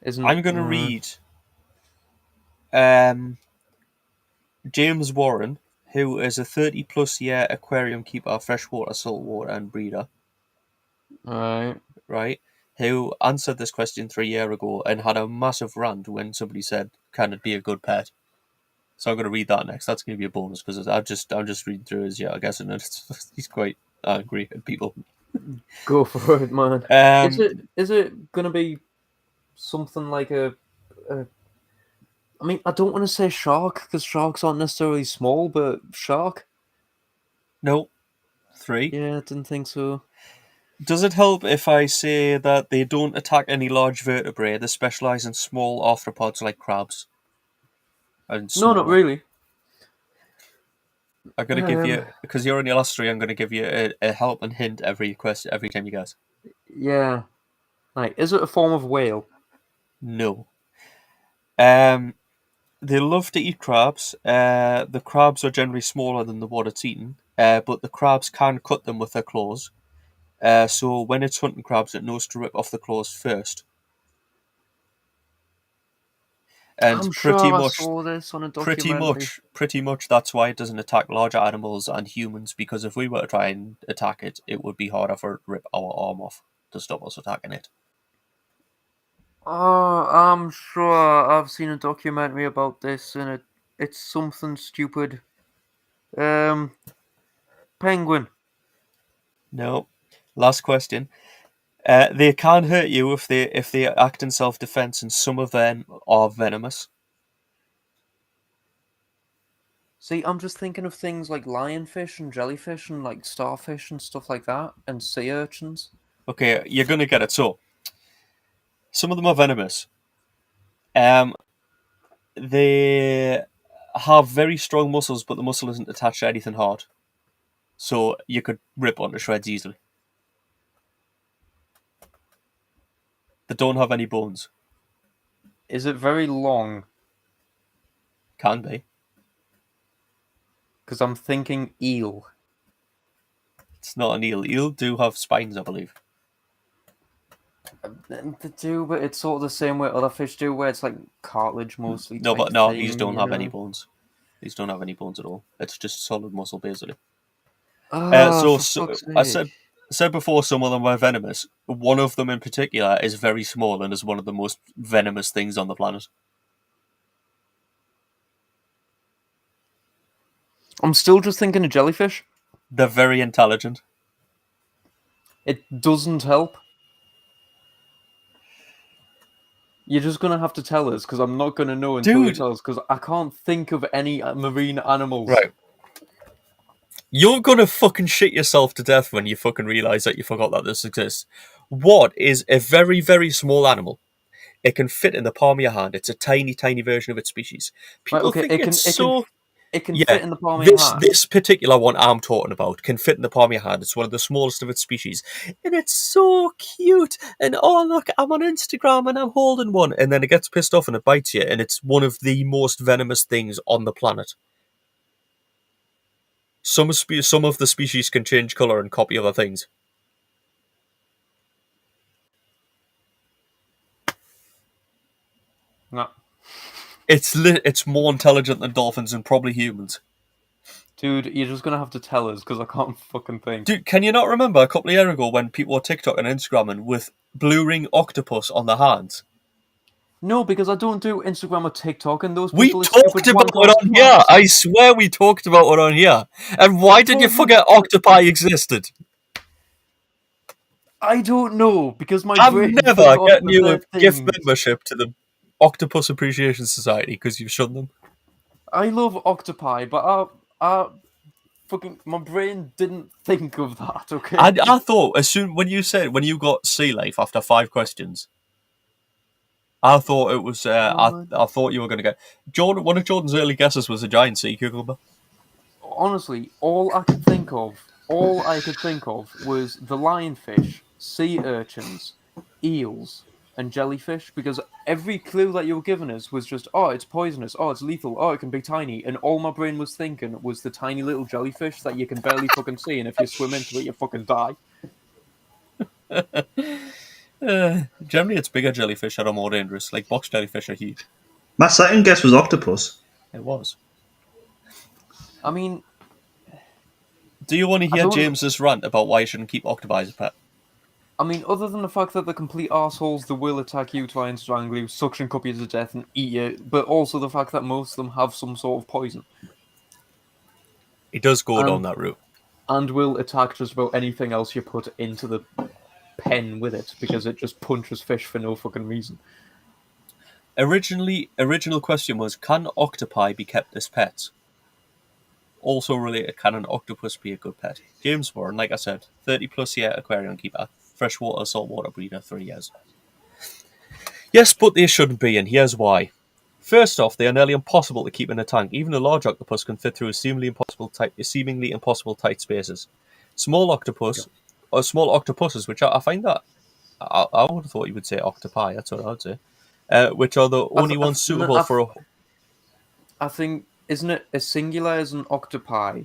isn't... I'm going to read James Warren, who is a 30-plus year aquarium keeper, freshwater, saltwater, and breeder, Right. right? Who answered this question 3 years ago and had a massive rant when somebody said, "Can it be a good pet?" So I'm going to read that next. That's going to be a bonus because I'm just reading through his I guess, and he's quite angry at people. Go for it, man. Is it gonna be something like a I mean, I don't want to say shark because sharks aren't necessarily small, but shark. No, 3. Yeah, I didn't think so. Does it help if I say that they don't attack any large vertebrae? They specialize in small arthropods like crabs and No, smaller. not really. I'm gonna give you, because you're in your last 3. I'm gonna give you a helping hint every time you guess. Yeah. Like, is it a form of whale? No. They love to eat crabs. The crabs are generally smaller than the one it's eaten, but the crabs can cut them with their claws. So when it's hunting crabs, it knows to rip off the claws first. And I'm sure I saw this on a documentary. pretty much that's why it doesn't attack larger animals and humans, because if we were to try and attack it, it would be harder for it to rip our arm off to stop us attacking it. Oh, I'm sure I've seen a documentary about this, and it's something stupid. Penguin. No. Last question. They can hurt you if they act in self-defense, and some of them are venomous. See, I'm just thinking of things like lionfish and jellyfish and like starfish and stuff like that, and sea urchins. Okay, you're gonna get it. So, some of them are venomous. They have very strong muscles, but the muscle isn't attached to anything hard, so you could rip onto shreds easily. They don't have any bones. Is it very long? Can be. Because I'm thinking eel. It's not an eel. Eel do have spines, I believe. They do, but it's sort of the same way other fish do, where it's like cartilage mostly. No, type but no, thing, these don't you have any know? bones. These don't have any bones at all. It's just solid muscle, basically. Oh, for So fuck's I sake. said before, some of them were venomous. One of them in particular is very small and is one of the most venomous things on the planet. I'm still just thinking of jellyfish. They're very intelligent. It doesn't help. You're just gonna have to tell us, because I'm not gonna know until you Dude. tell us, because I can't think of any marine animals. Right. You're gonna fucking shit yourself to death when you fucking realise that you forgot that this exists. What is a very, very small animal? It can fit in the palm of your hand. It's a tiny, tiny version of its species. Right, People okay, think it's so... it can Yeah, fit in the palm of your hand. this particular one I'm talking about can fit in the palm of your hand. It's one of the smallest of its species. And it's so cute. And oh, look, I'm on Instagram and I'm holding one. And then it gets pissed off and it bites you. And it's one of the most venomous things on the planet. Some of the species can change colour and copy other things. No. It's more intelligent than dolphins and probably humans. Dude, you're just gonna have to tell us, because I can't fucking think. Dude, can you not remember a couple of years ago when people were TikTok and Instagramming with blue ring octopus on their hands? No, because I don't do Instagram or TikTok, and those We people are talked stupid about white it on here. twats. I swear we talked about it on here. And why did you forget octopi existed? I don't know, because my I'm brain never forgot getting that you a they're gift things. membership to the Octopus Appreciation Society because you've shunned them. I love octopi, but my brain didn't think of that. Okay. I thought when you got sea life after 5 questions, I thought it was. I thought you were going to get Jordan. One of Jordan's early guesses was a giant sea cucumber. Honestly, all I could think of was the lionfish, sea urchins, eels, and jellyfish, because every clue that you were giving us was just, oh, it's poisonous, oh, it's lethal, oh, it can be tiny, and all my brain was thinking was the tiny little jellyfish that you can barely fucking see, and if you swim into it, you fucking die. Generally, it's bigger jellyfish that are more dangerous. Like box jellyfish are huge. My second guess was octopus. It was. I mean, do you want to hear don't- James's rant about why you shouldn't keep octopi as a pet? I mean, other than the fact that they're complete arseholes, they will attack you, try and strangle you, suction cup you to death, and eat you, but also the fact that most of them have some sort of poison. It does go down that route. And will attack just about anything else you put into the pen with it, because it just punches fish for no fucking reason. Original question was, can octopi be kept as pets? Also related, can an octopus be a good pet? James Warren, like I said, 30+ year aquarium keeper, freshwater, saltwater breeder, 3 years. Yes, but they shouldn't be, and here's why. First off, they are nearly impossible to keep in a tank. Even a large octopus can fit through seemingly impossible tight spaces. Small octopuses, which I find that I would have thought you would say octopi. That's what I would say. Which are the only ones suitable for a. I think, isn't it a singular as an octopi,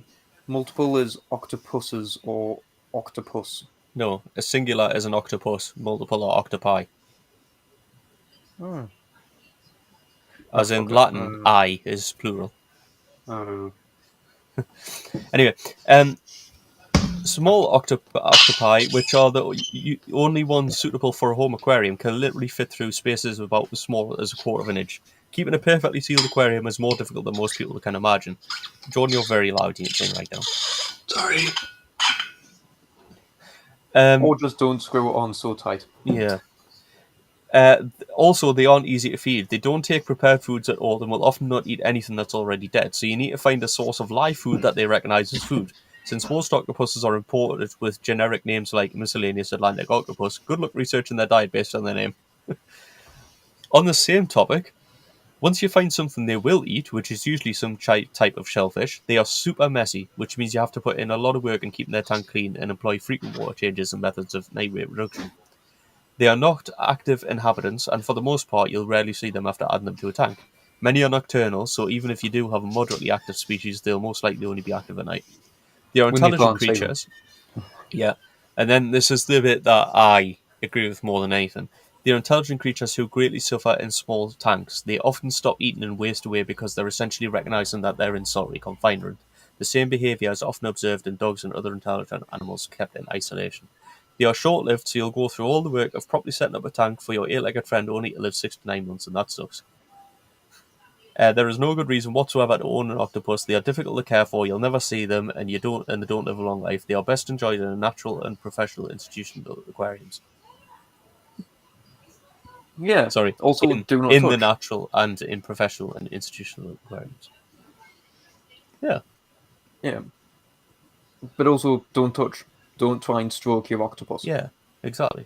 multiple as octopuses or octopus? No, a singular is an octopus, multiple are octopi. Oh. As in Latin, I is plural. Oh. Anyway, small octopi, which are the only ones suitable for a home aquarium, can literally fit through spaces about as small as a quarter of an inch. Keeping a perfectly sealed aquarium is more difficult than most people can imagine. Jordan, you're very loud eating right now. Sorry. Or just don't screw it on so tight. Yeah. Also, they aren't easy to feed. They don't take prepared foods at all and will often not eat anything that's already dead. So you need to find a source of live food that they recognize as food. Since most octopuses are imported with generic names like miscellaneous Atlantic octopus, good luck researching their diet based on their name. On the same topic, once you find something they will eat, which is usually some type of shellfish, they are super messy, which means you have to put in a lot of work in keeping their tank clean and employ frequent water changes and methods of night weight reduction. They are not active inhabitants, and for the most part, you'll rarely see them after adding them to a tank. Many are nocturnal, so even if you do have a moderately active species, they'll most likely only be active at night. They are intelligent creatures. Yeah, and then this is the bit that I agree with more than anything. They are intelligent creatures who greatly suffer in small tanks. They often stop eating and waste away because they're essentially recognizing that they're in solitary confinement. The same behavior is often observed in dogs and other intelligent animals kept in isolation. They are short-lived, so you'll go through all the work of properly setting up a tank for your 8-legged friend only to live 6 to 9 months, and that sucks. There is no good reason whatsoever to own an octopus. They are difficult to care for. You'll never see them, and they don't live a long life. They are best enjoyed in a natural and professional institutional aquariums. Yeah. Sorry. Also, do not in touch. the natural and in professional and institutional aquariums. Yeah. Yeah. But also, don't touch. Don't try and stroke your octopus. Yeah. Exactly.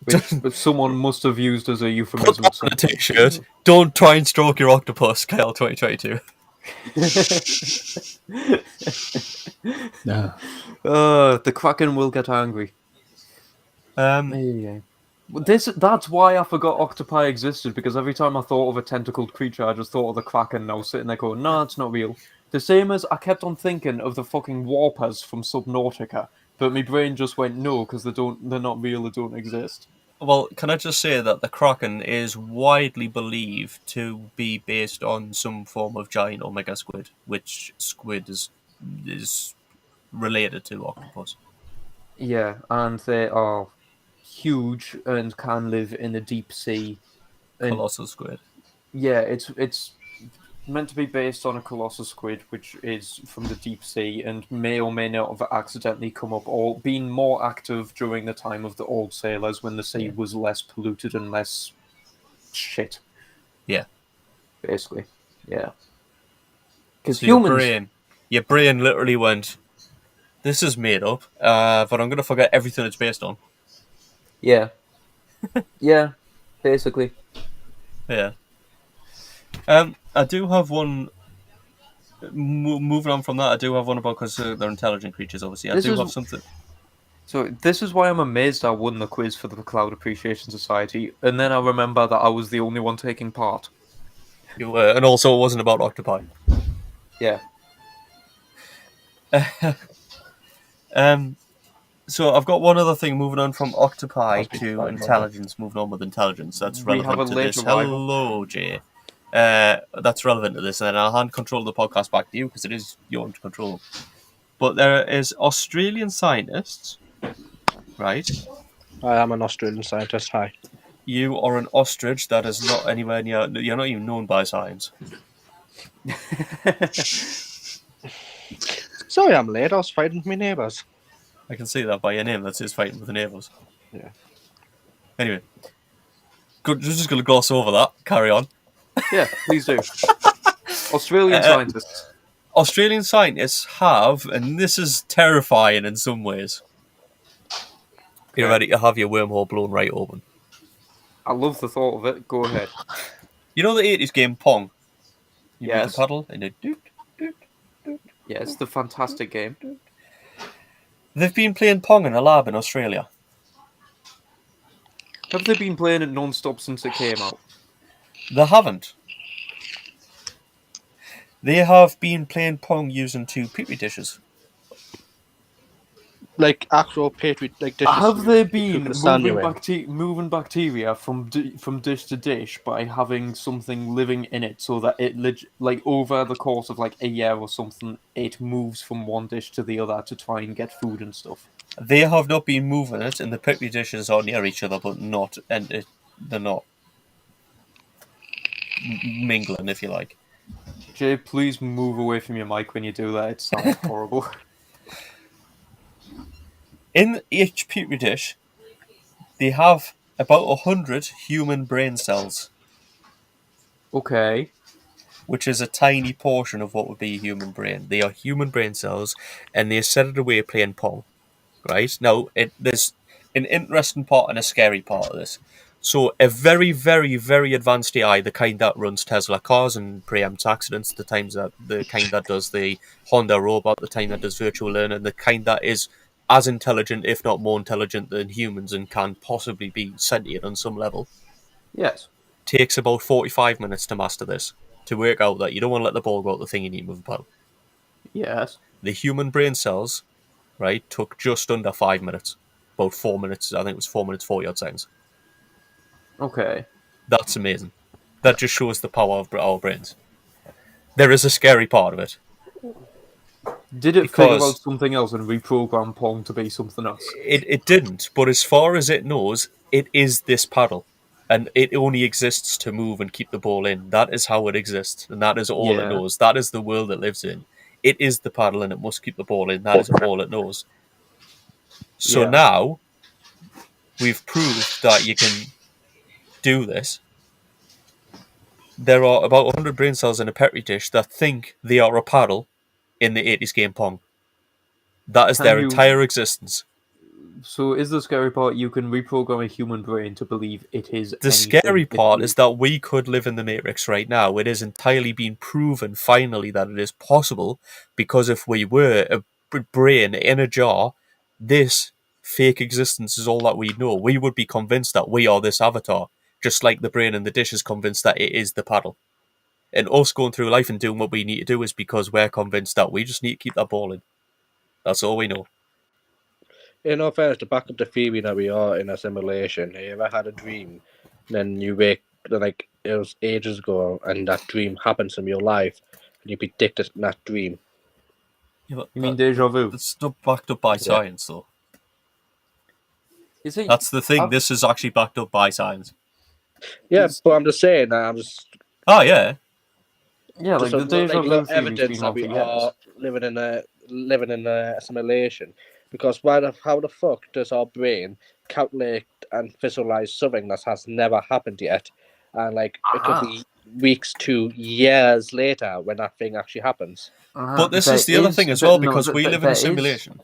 Which someone must have used as a euphemism. Put that on a t-shirt. Don't try and stroke your octopus, Kyle 2022. No. The Kraken will get angry. Um, That's why I forgot octopi existed, because every time I thought of a tentacled creature, I just thought of the Kraken, and I was sitting there going, no, it's not real. The same as I kept on thinking of the fucking Warpers from Subnautica, but my brain just went, no, because they're not real, they don't exist. Well, can I just say that the Kraken is widely believed to be based on some form of giant omega squid, which squid is related to octopus. Yeah, and they are huge and can live in the deep sea. And Colossal squid. yeah, it's meant to be based on a colossal squid, which is from the deep sea and may or may not have accidentally come up or been more active during the time of the old sailors when the sea was less polluted and less shit. Yeah. Basically. Yeah. Because So humans... your brain literally went, this is made up, but I'm going to forget everything it's based on. Yeah. Yeah, basically. Yeah. I do have one. Moving on from that, I do have one about because they're intelligent creatures. Obviously, I do have something. So this is why I'm amazed I won the quiz for the Cloud Appreciation Society, and then I remember that I was the only one taking part. You were, and also it wasn't about octopi. Yeah. So I've got one other thing. Moving on from octopi to intelligence. Moving on with intelligence. That's relevant to this. Hello, Jay. That's relevant to this, and then I'll hand control of the podcast back to you because it is your control. But there is Australian scientists, right? I am an Australian scientist. Hi. You are an ostrich that is not anywhere near. You're not even known by science. Sorry, I'm late. I was fighting with my neighbours. I can see that by your name. That says fighting with the neighbours. Yeah. Anyway, good. Just going to gloss over that. Carry on. Yeah, please do. Australian scientists. Australian scientists have, and this is terrifying in some ways. You're Okay. ready to have your wormhole blown right open. I love the thought of it. Go ahead. You know the 80s game Pong? You move Yes. the paddle and you doot. Yeah, it's the fantastic game. They've been playing Pong in a lab in Australia. Have they been playing it non-stop since it came out? They haven't. They have been playing Pong using 2 petri dishes. Like actual petri, like dishes. Have they you been cook the sandwich moving bacteria from dish to dish by having something living in it, so that it like over the course of like a year or something, it moves from one dish to the other to try and get food and stuff? They have not been moving it, and the petri dishes are near each other, but not, and they're not mingling, if you like. Jay, please move away from your mic when you do that. It sounds horrible. In each petri dish, they have about 100 human brain cells, Okay. which is a tiny portion of what would be a human brain. They are human brain cells, and they are set it away playing Pong. Right? Now, there's an interesting part and a scary part of this. So, a very, very, very advanced AI, the kind that runs Tesla cars and preempts accidents, the kind that does the Honda robot, the kind that does virtual learning, the kind that is as intelligent, if not more intelligent than humans and can possibly be sentient on some level, Yes. takes about 45 minutes to master this, to work out that you don't want to let the ball go out the thing you need to move about. Yes. The human brain cells, right, took just under 5 minutes. About 4 minutes, I think it was 4 minutes, 40 odd seconds. Okay. That's amazing. That just shows the power of our brains. There is a scary part of it. Did it figure Because- out something else and reprogram Pong to be something else? It didn't, but as far as it knows, it is this paddle. And it only exists to move and keep the ball in. That is how it exists, and that is all it Yeah. knows. That is the world it lives in. It is the paddle, and it must keep the ball in. That is all it knows. So Yeah. now, we've proved that you can do this. There are about 100 brain cells in a petri dish that think they are a paddle in the 80s game Pong. That is Can their you- entire existence. So is the scary part you can reprogram a human brain to believe it is The anything scary it part is? is that we could live in the Matrix right now. It has entirely been proven finally that it is possible, because if we were a brain in a jar, this fake existence is all that we know. We would be convinced that we are this avatar, just like the brain in the dish is convinced that it is the paddle. And us going through life and doing what we need to do is because we're convinced that we just need to keep that ball in. That's all we know. In all fairness, to back up the theory that we are in a simulation, have you ever had a dream, then you wake, like it was ages ago, and that dream happens in your life, and you predict it in that dream? You mean deja vu? It's not backed up by science, though. Is it? That's the thing. I've- This is actually backed up by science. Yeah, It's- but I'm just saying, I'm just Oh, yeah. Yeah, like just the deja vu like theory's evidence been that on we for years. are living in a simulation. Because how the fuck does our brain calculate and visualize something that has never happened yet, and like it could be weeks to years later when that thing actually happens? But this is the other thing as well, because we live in a simulation.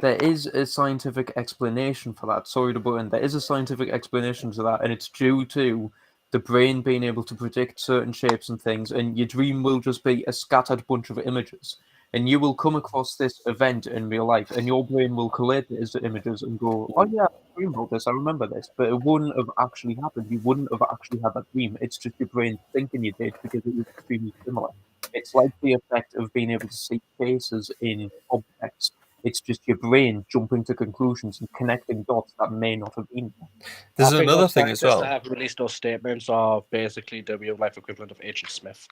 There is a scientific explanation for that. Sorry to butt in. There is a scientific explanation to that, and it's due to the brain being able to predict certain shapes and things, and your dream will just be a scattered bunch of images. And you will come across this event in real life, and your brain will collate it as images and go, "Oh yeah, I dreamed about this. I remember this." But it wouldn't have actually happened. You wouldn't have actually had that dream. It's just your brain thinking you did because it was extremely similar. It's like the effect of being able to see faces in objects. It's just your brain jumping to conclusions and connecting dots that may not have been there. There's I think another those thing as scientists well. that have released those statements are basically the real life equivalent of Agent Smith.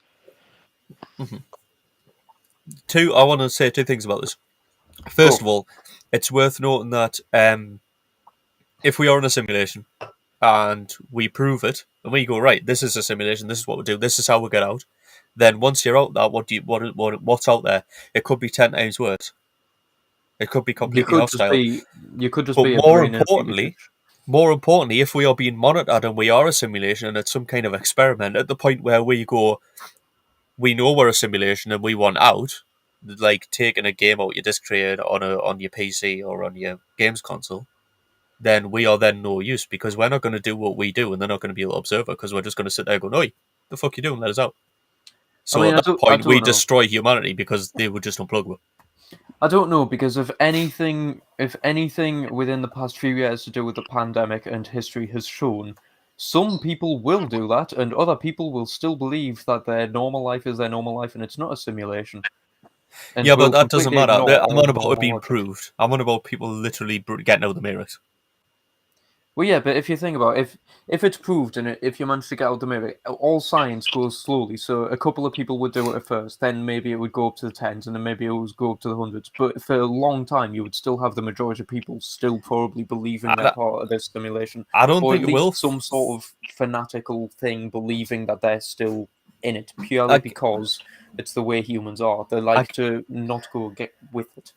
I want to say 2 things about this. First of all, it's worth noting that if we are in a simulation and we prove it, and we go, right, this is a simulation, this is what we do, this is how we get out, then once you're out there, what's out there? It could be 10 times worse. It could be completely hostile. You could just But be a more brain in a importantly, petri More importantly, if we are being monitored and we are a simulation and it's some kind of experiment, at the point where we go, we know we're a simulation and we want out, like taking a game out your disc tray on your PC or on your games console, then we are then no use because we're not going to do what we do and they're not going to be able to observe it because we're just going to sit there going, "Oi, the fuck you doing? Let us out." So mean, at I that point, don't we know. destroy humanity because they would just unplug us. I don't know, because if anything within the past few years to do with the pandemic and history has shown, some people will do that, and other people will still believe that their normal life is their normal life and it's not a simulation. And Yeah, but will that doesn't completely matter. ignore I'm all on about it normal being logic. proved. I'm on about people literally getting out of the mirrors. Well, yeah, but if you think about it, if it's proved and if you manage to get out the mirror, all science goes slowly. So a couple of people would do it at first, then maybe it would go up to the tens, and then maybe it would go up to the hundreds. But for a long time, you would still have the majority of people still probably believing they're part of this simulation, I don't or think at it will. least some sort of fanatical thing believing that they're still in it purely I- because it's the way humans are. They like to not go get with it.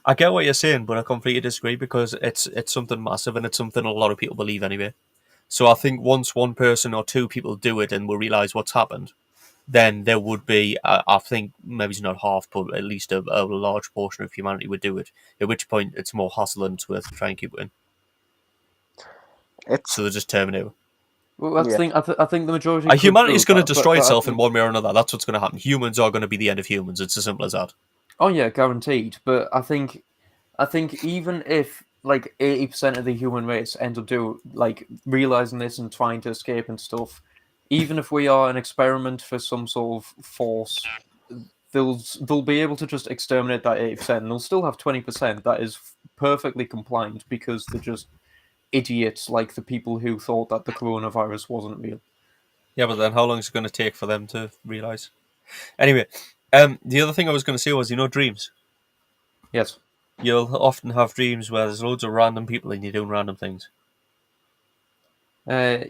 I get what you're saying, but I completely disagree because it's something massive and it's something a lot of people believe anyway. So I think once one person or two people do it and will realise what's happened, then there would be, I think, maybe it's not half, but at least a large portion of humanity would do it. At which point, it's more hassle than it's worth to try and keep it in. It's So they just terminate it. Well, that's Yeah. the thing. I think the majority. could Humanity do is going to that, destroy but I itself in think- one way or another. That's what's going to happen. Humans are going to be the end of humans. It's as simple as that. Oh yeah, guaranteed. But I think even if like 80% of the human race end up realizing this and trying to escape and stuff, even if we are an experiment for some sort of force, they'll be able to just exterminate that 80%. And they'll still have 20% that is perfectly compliant because they're just idiots like the people who thought that the coronavirus wasn't real. Yeah, but then how long is it going to take for them to realise? Anyway, the other thing I was going to say was, dreams. Yes. You'll often have dreams where there's loads of random people and you're doing random things.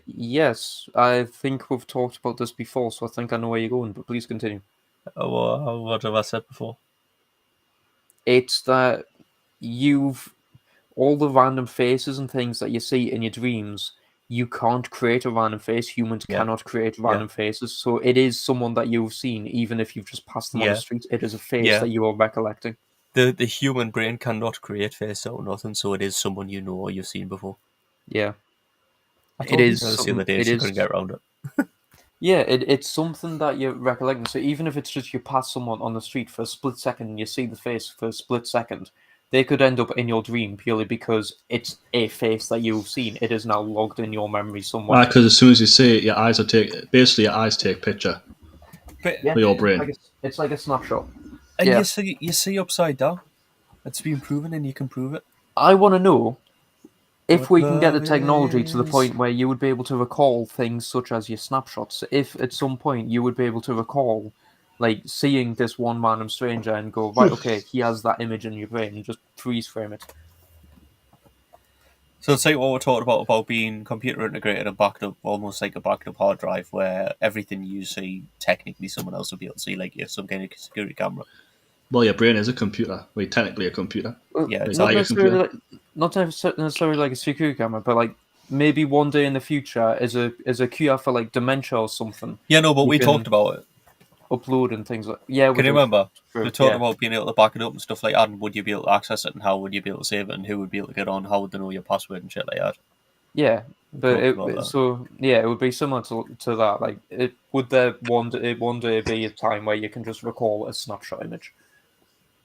Yes, I think we've talked about this before, so I think I know where you're going, but please continue. What have I said before? It's that all the random faces and things that you see in your dreams, you can't create a random face. Humans Yeah. cannot create random faces. So it is someone that you've seen, even if you've just passed them on Yeah. the street. It is a face Yeah. that you are recollecting. The human brain cannot create face out of nothing, so it is someone you know or you've seen before. Yeah. I It told is you this the something- other day, it she is- couldn't get around it. Yeah, it's something that you're recollecting. So even if it's just you pass someone on the street for a split second and you see the face for a split second, they could end up in your dream purely because it's a face that you've seen. It is now logged in your memory somewhere. Because as soon as you see it, your eyes take picture But Yeah, for your brain. it's like a snapshot. and Yeah. you see upside down. It's been proven, and you can prove it. I want to know if What we can get the love technology to the is. point where you would be able to recall things such as your snapshots. If at some point you would be able to recall, like seeing this one random stranger and go, right, okay, he has that image in your brain, and just freeze frame it. So it's like what we're talking about being computer integrated and backed up, almost like a backed up hard drive, where everything you see, technically someone else will be able to see, like you have some kind of security camera. Well, your brain is a computer. Well, technically a computer. Yeah, it's not like a necessarily, computer. not necessarily like a security camera, but like maybe one day in the future, as a cure for like dementia or something, Yeah, no, but You we can- talked about it. upload and things like. Yeah, Can you remember? True, We talked yeah. about being able to back it up and stuff like that, and would you be able to access it, and how would you be able to save it, and who would be able to get on, how would they know your password and shit like that. Yeah, but Talked about that. so yeah, it would be similar to that. Like, would there one day be a time where you can just recall a snapshot image,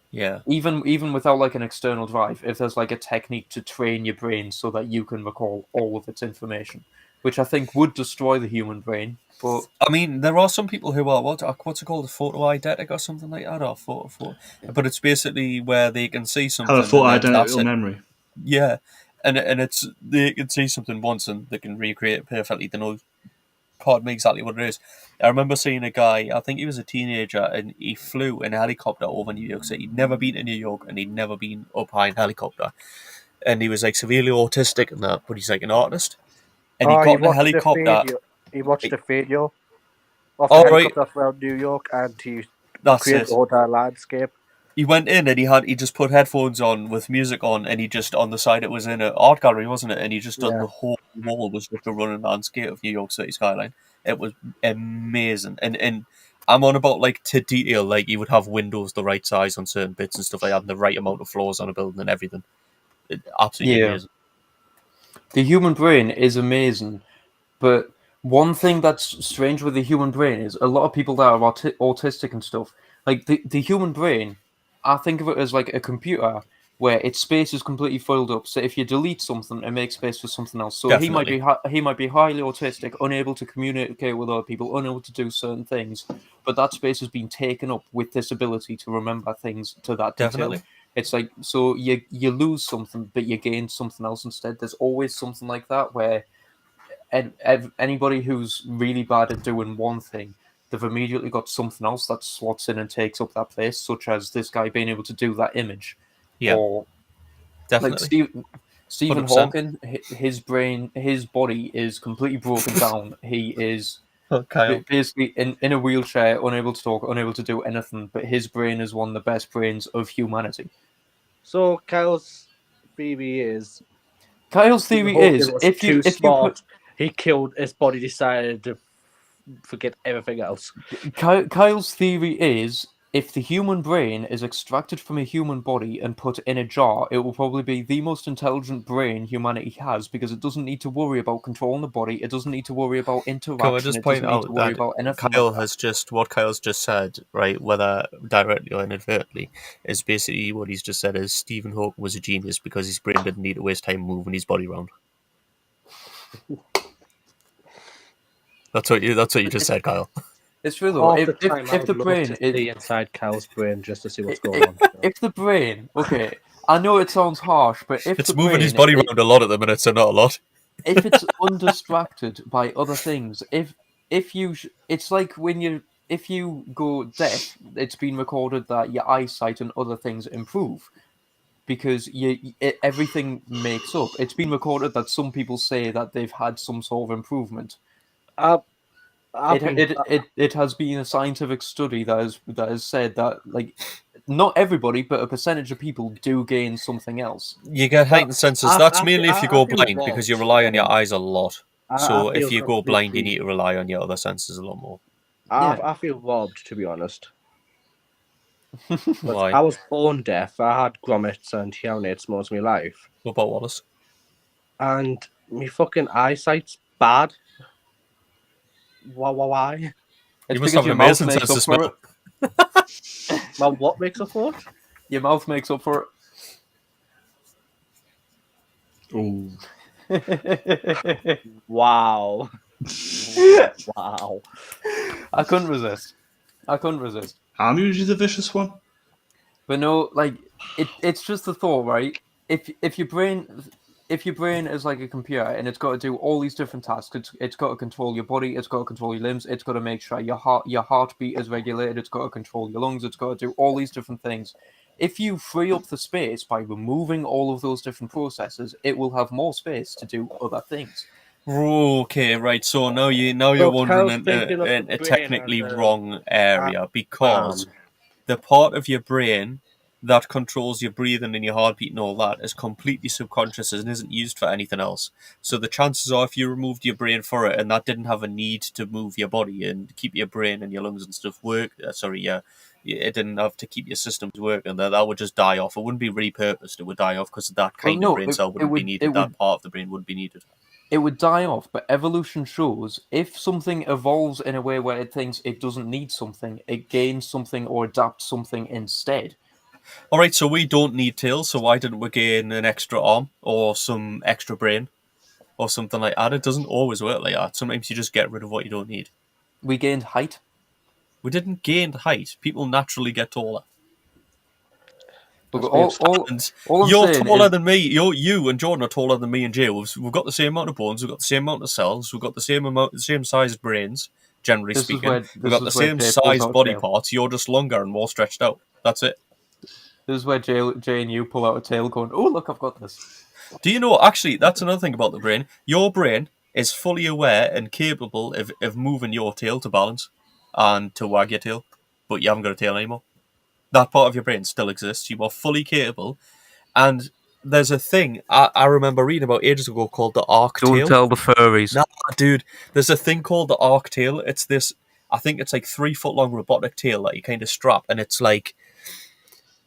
Yeah. even without like an external drive? If there's like a technique to train your brain so that you can recall all of its information, which I think would destroy the human brain. But I mean, there are some people who are what's it called, a photo eidetic or something like that, or photo. But it's basically where they can see something. Have a photo and then that's identical it. memory. Yeah, and it's they can see something once and they can recreate it perfectly. They know, pardon me, exactly what it is. I remember seeing a guy. I think he was a teenager, and he flew in a helicopter over New York City. He'd never been to New York, and he'd never been up high in a helicopter. And he was like severely autistic and that, but he's like an artist. And he got in a helicopter. He watched a video of Oh, the right. helicopter around New York, and he That's created it. the whole landscape. He went in and he just put headphones on with music on, and he just on the side it was in an art gallery, wasn't it? And he just done Yeah. the whole wall was just a running landscape of New York City skyline. It was amazing, and I'm on about like to detail, like you would have windows the right size on certain bits and stuff like that, and the right amount of floors on a building and everything. Absolutely Yeah. amazing. The human brain is amazing, but one thing that's strange with the human brain is a lot of people that are autistic and stuff, like the human brain, I think of it as like a computer where its space is completely filled up. So if you delete something, it makes space for something else. So he might Definitely. be he might be highly autistic, unable to communicate with other people, unable to do certain things, but that space has been taken up with this ability to remember things to that detail. Definitely. It's like, so you lose something, but you gain something else instead. There's always something like that where anybody who's really bad at doing one thing, they've immediately got something else that slots in and takes up that place, such as this guy being able to do that image. Yeah, Or like definitely. Stephen 100%. Hawking, his brain, his body is completely broken down. He is Kyle. basically in a wheelchair, unable to talk, unable to do anything, but his brain is one of the best brains of humanity. So Kyle's theory is Kyle's theory Hawking is was if you smart, put he killed his body, decided to forget everything else. Kyle's theory is if the human brain is extracted from a human body and put in a jar, it will probably be the most intelligent brain humanity has because it doesn't need to worry about controlling the body. It doesn't need to worry about interaction. Can I just It point doesn't need to out worry that about anything Kyle like that. has just what Kyle's just said, right? Whether directly or inadvertently, is basically what he's just said is Stephen Hawking was a genius because his brain didn't need to waste time moving his body around. That's what you just said, Kyle. It's true though. Half the time, I If the would love brain to is see inside Kyle's brain just to see what's going on. if the brain, okay, I know it sounds harsh, but if It's the moving brain, his body around a lot at the minute, so not a lot. if it's undistracted by other things, it's like when if you go deaf, it's been recorded that your eyesight and other things improve because everything makes up. It's been recorded that some people say that they've had some sort of improvement. It has been a scientific study that has said that like not everybody, but a percentage of people do gain something else. You get heightened senses. That's mainly if you go feel blind robbed. because you rely on your eyes a lot. So I if feel you go blind, you completely- need to rely on your other senses a lot more. I feel robbed, to be honest. Why? I was born deaf. I had grommets and hearing aids most of my life, What about Wallace? and my fucking eyesight's bad. Why? It's You must because have an your mouth amazing makes sense up of for smell. it. Well, what makes up for it? Your mouth makes up for Oh, it. Wow. Wow. I couldn't resist. I'm usually the vicious one. But no, like it's just the thought, right? If your brain is like a computer and it's got to do all these different tasks, it's got to control your body, it's got to control your limbs, it's got to make sure your heartbeat is regulated, it's got to control your lungs, it's got to do all these different things. If you free up the space by removing all of those different processes, it will have more space to do other things. Okay, right. So now you're wandering Kyle's thinking of in the a brain technically as a wrong area because the part of your brain that controls your breathing and your heartbeat and all that is completely subconscious and isn't used for anything else. So the chances are if you removed your brain for it and that didn't have a need to move your body and keep your brain and your lungs and stuff it didn't have to keep your systems working, that would just die off. It wouldn't be repurposed. It would die off because that kind of brain cell wouldn't be needed. That part of the brain wouldn't be needed. It would die off, but evolution shows if something evolves in a way where it thinks it doesn't need something, it gains something or adapts something instead. All right, so we don't need tails, so why didn't we gain an extra arm or some extra brain or something like that? It doesn't always work like that. Sometimes you just get rid of what you don't need. We gained height. We didn't gain height. People naturally get taller. Look, all I'm You're saying taller is, than me. You and Jordan are taller than me and Jay. We've got the same amount of bones. We've got the same amount of cells. We've got the same sized brains. Generally This is speaking, where- we've this got the is where same Jay pulls sized out body tail. parts. You're just longer and more stretched out. That's it. this is where Jay and you pull out a tail going, oh, look, I've got this. Do you know, actually, that's another thing about the brain. Your brain is fully aware and capable of moving your tail to balance and to wag your tail, but you haven't got a tail anymore. That part of your brain still exists. You are fully capable. And there's a thing I remember reading about ages ago called the arc tail. the furries. Nah, dude, there's a thing called the arc tail. It's this I think it's like 3 foot long robotic tail that you kind of strap, and it's like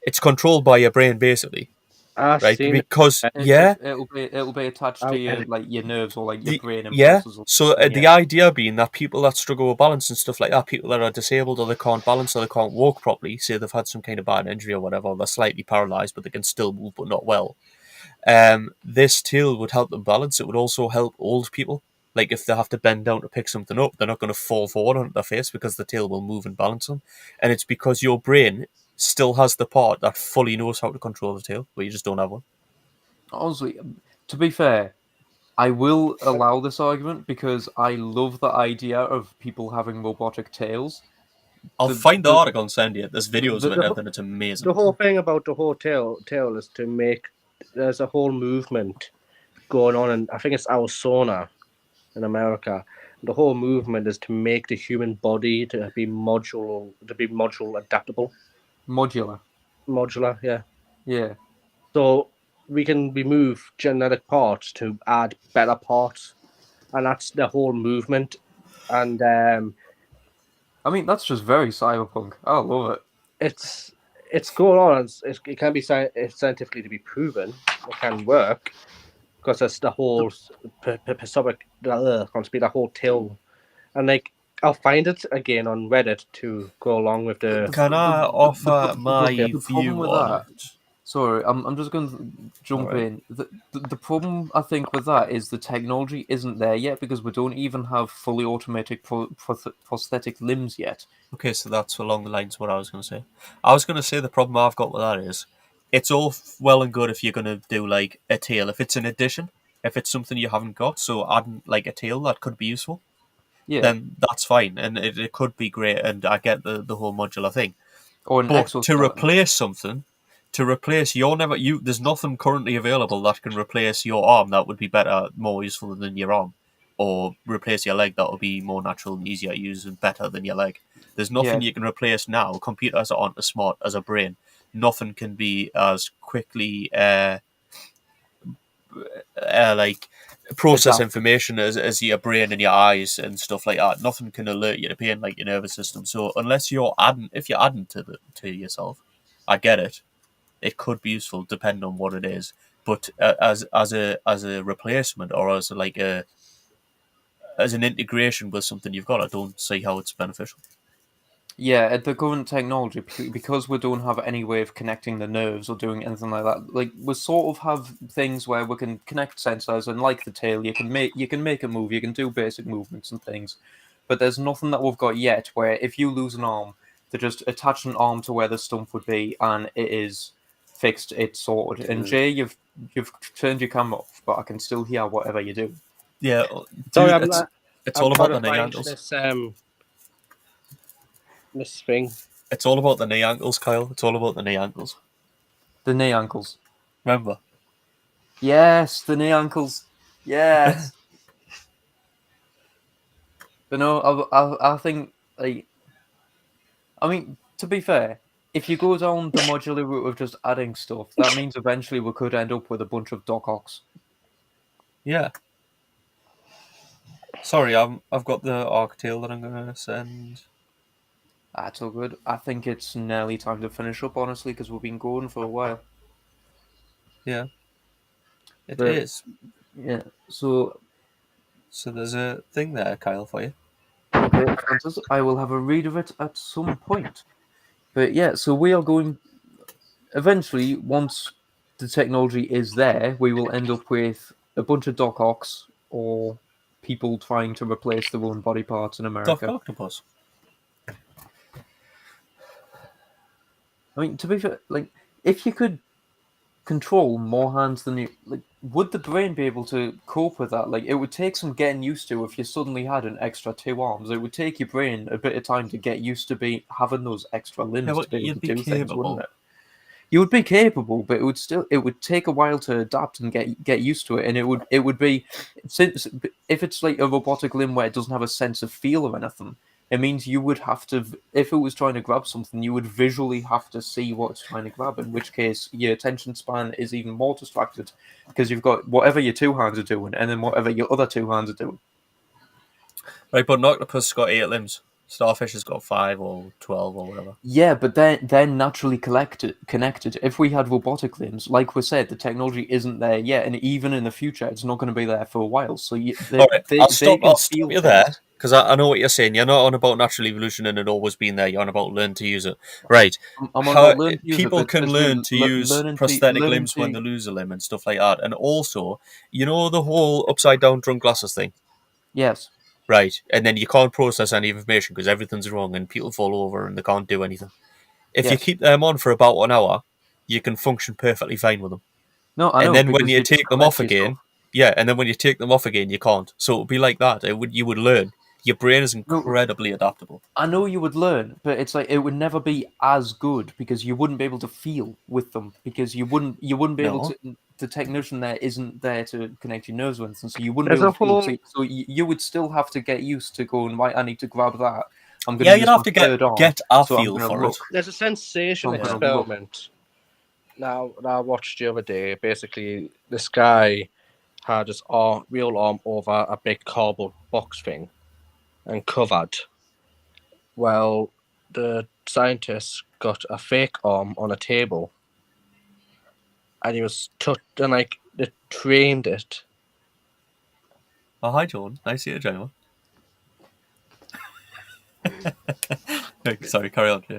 it's controlled by your brain basically, I've right? seen it. Because It'll be attached to your your nerves or like your brain yeah. impulses. So Yeah. the idea being that people that struggle with balance and stuff like that, people that are disabled or they can't balance or they can't walk properly, say they've had some kind of bad injury or whatever, they're slightly paralysed but they can still move but not well. This tail would help them balance. It would also help old people. Like if they have to bend down to pick something up, they're not going to fall forward on their face because the tail will move and balance them. And it's because your brain still has the part that fully knows how to control the tail, but you just don't have one. Honestly, to be fair, I will allow this argument because I love the idea of people having robotic tails. I'll find the article and send you it. There's videos of it and everything. It's amazing. The whole thing about the whole tail is to make there's a whole movement going on, and I think it's Arizona in America. The whole movement is to make the human body to be modular, adaptable, Modular. yeah. Yeah. So we can remove genetic parts to add better parts, and that's the whole movement. And I mean, that's just very cyberpunk. I love it. it's going on. It can be scientifically to be proven. It can work because it's the whole the whole tail, and like I'll find it again on Reddit to go along with the. Can I offer my the problem view with on that- it? Sorry, I'm just going to jump Alright. in. The problem I think with that is the technology isn't there yet because we don't even have fully automatic prosthetic limbs yet. Okay, so that's along the lines of what I was going to say. I was going to say the problem I've got with that is it's all well and good if you're going to do like a tail. If it's an addition, if it's something you haven't got, so adding like a tail that could be useful, Yeah. then that's fine. And it could be great. And I get the whole modular thing. Or an But to exoskeleton. replace something, there's nothing currently available that can replace your arm that would be better, more useful than your arm, or replace your leg that would be more natural and easier to use and better than your leg. There's nothing you can replace now. Computers aren't as smart as a brain. Nothing can be as quickly like process Adapt. information as your brain and your eyes and stuff like that. Nothing can alert you to pain like your nervous system. So unless if you're adding to yourself, I get it. It could be useful depending on what it is, but as a replacement or as an integration with something you've got, I don't see how it's beneficial. Yeah, at the current technology, because we don't have any way of connecting the nerves or doing anything like that, like we sort of have things where we can connect sensors, and like the tail, you can make it move, you can do basic movements and things, but there's nothing that we've got yet where if you lose an arm, to just attach an arm to where the stump would be, and it is fixed, it's sorted. And Jay, you've turned your camera off, but I can still hear whatever you do. Yeah, Sorry, dude, it's all about the knee ankles. This thing. It's all about the knee ankles, Kyle. It's all about the knee ankles. The knee ankles. Remember? Yes, the knee ankles. Yes. But no, I think, like, I mean, to be fair, if you go down the modular route of just adding stuff, that means eventually we could end up with a bunch of Doc Ocks. Yeah. Sorry, I've got the arc tail that I'm gonna send. That's all good. I think it's nearly time to finish up, honestly, because we've been going for a while. Yeah. It But- is. Yeah. So, So there's a thing there, Kyle, for you. okay, Francis, I will have a read of it at some point. But yeah, so we are going. Eventually, once the technology is there, we will end up with a bunch of Doc Ocks or people trying to replace their own body parts in America. Doc Octopus. I mean, to be fair, like, if you could control more hands than you, like, would the brain be able to cope with that? Like, it would take some getting used to if you suddenly had an extra 2 arms. It would take your brain a bit of time to get used to having those extra limbs Yeah, to but be able you'd to be do things, capable. wouldn't it? You would be capable, but it would take a while to adapt and get used to it. And it would be, since if it's like a robotic limb where it doesn't have a sense of feel or anything, it means you would have to, if it was trying to grab something, you would visually have to see what it's trying to grab, in which case your attention span is even more distracted because you've got whatever your 2 hands are doing and then whatever your other 2 hands are doing. Right, but an octopus has got 8 limbs. Starfish has got 5 or 12 or whatever. Yeah, but they're naturally connected. If we had robotic limbs, like we said, the technology isn't there yet, and even in the future, it's not going to be there for a while. So All right, I'll stop feel you there things. because I know what you're saying. You're not on about natural evolution and it always being there. You're on about learn to use it. Right. I'm on How about learn to use it, people but can basically learn to use prosthetic learning limbs when to. they lose a limb and stuff like that. And also, you know the whole upside down drunk glasses thing? Yes. Right. And then you can't process any information because everything's wrong and people fall over and they can't do anything. If you Yes. keep them on for about an hour, you can function perfectly fine with them. No, I And know. then when because you just take them off collect your again, stuff. yeah, and then when you take them off again, you can't. So it would be like that. You would learn. Your brain is incredibly adaptable. I know you would learn, but it's like it would never be as good because you wouldn't be able to feel with them because you wouldn't be able No. to. The technician there isn't there to connect your nerves with anything, so you wouldn't There's be able a to feel. whole- So you would still have to get used to going right. I need to grab that. I'm going Yeah, to you'd use have my to third arm, get a so I'm feel gonna for look. it. There's a sensation So I'm gonna look. experiment. Now that I watched the other day, basically this guy had his real arm over a big cardboard box thing and covered. Well, the scientists got a fake arm on a table, and he was and like they trained it. Oh, hi, John. Nice to see you, gentlemen. Sorry, carry on. Yeah.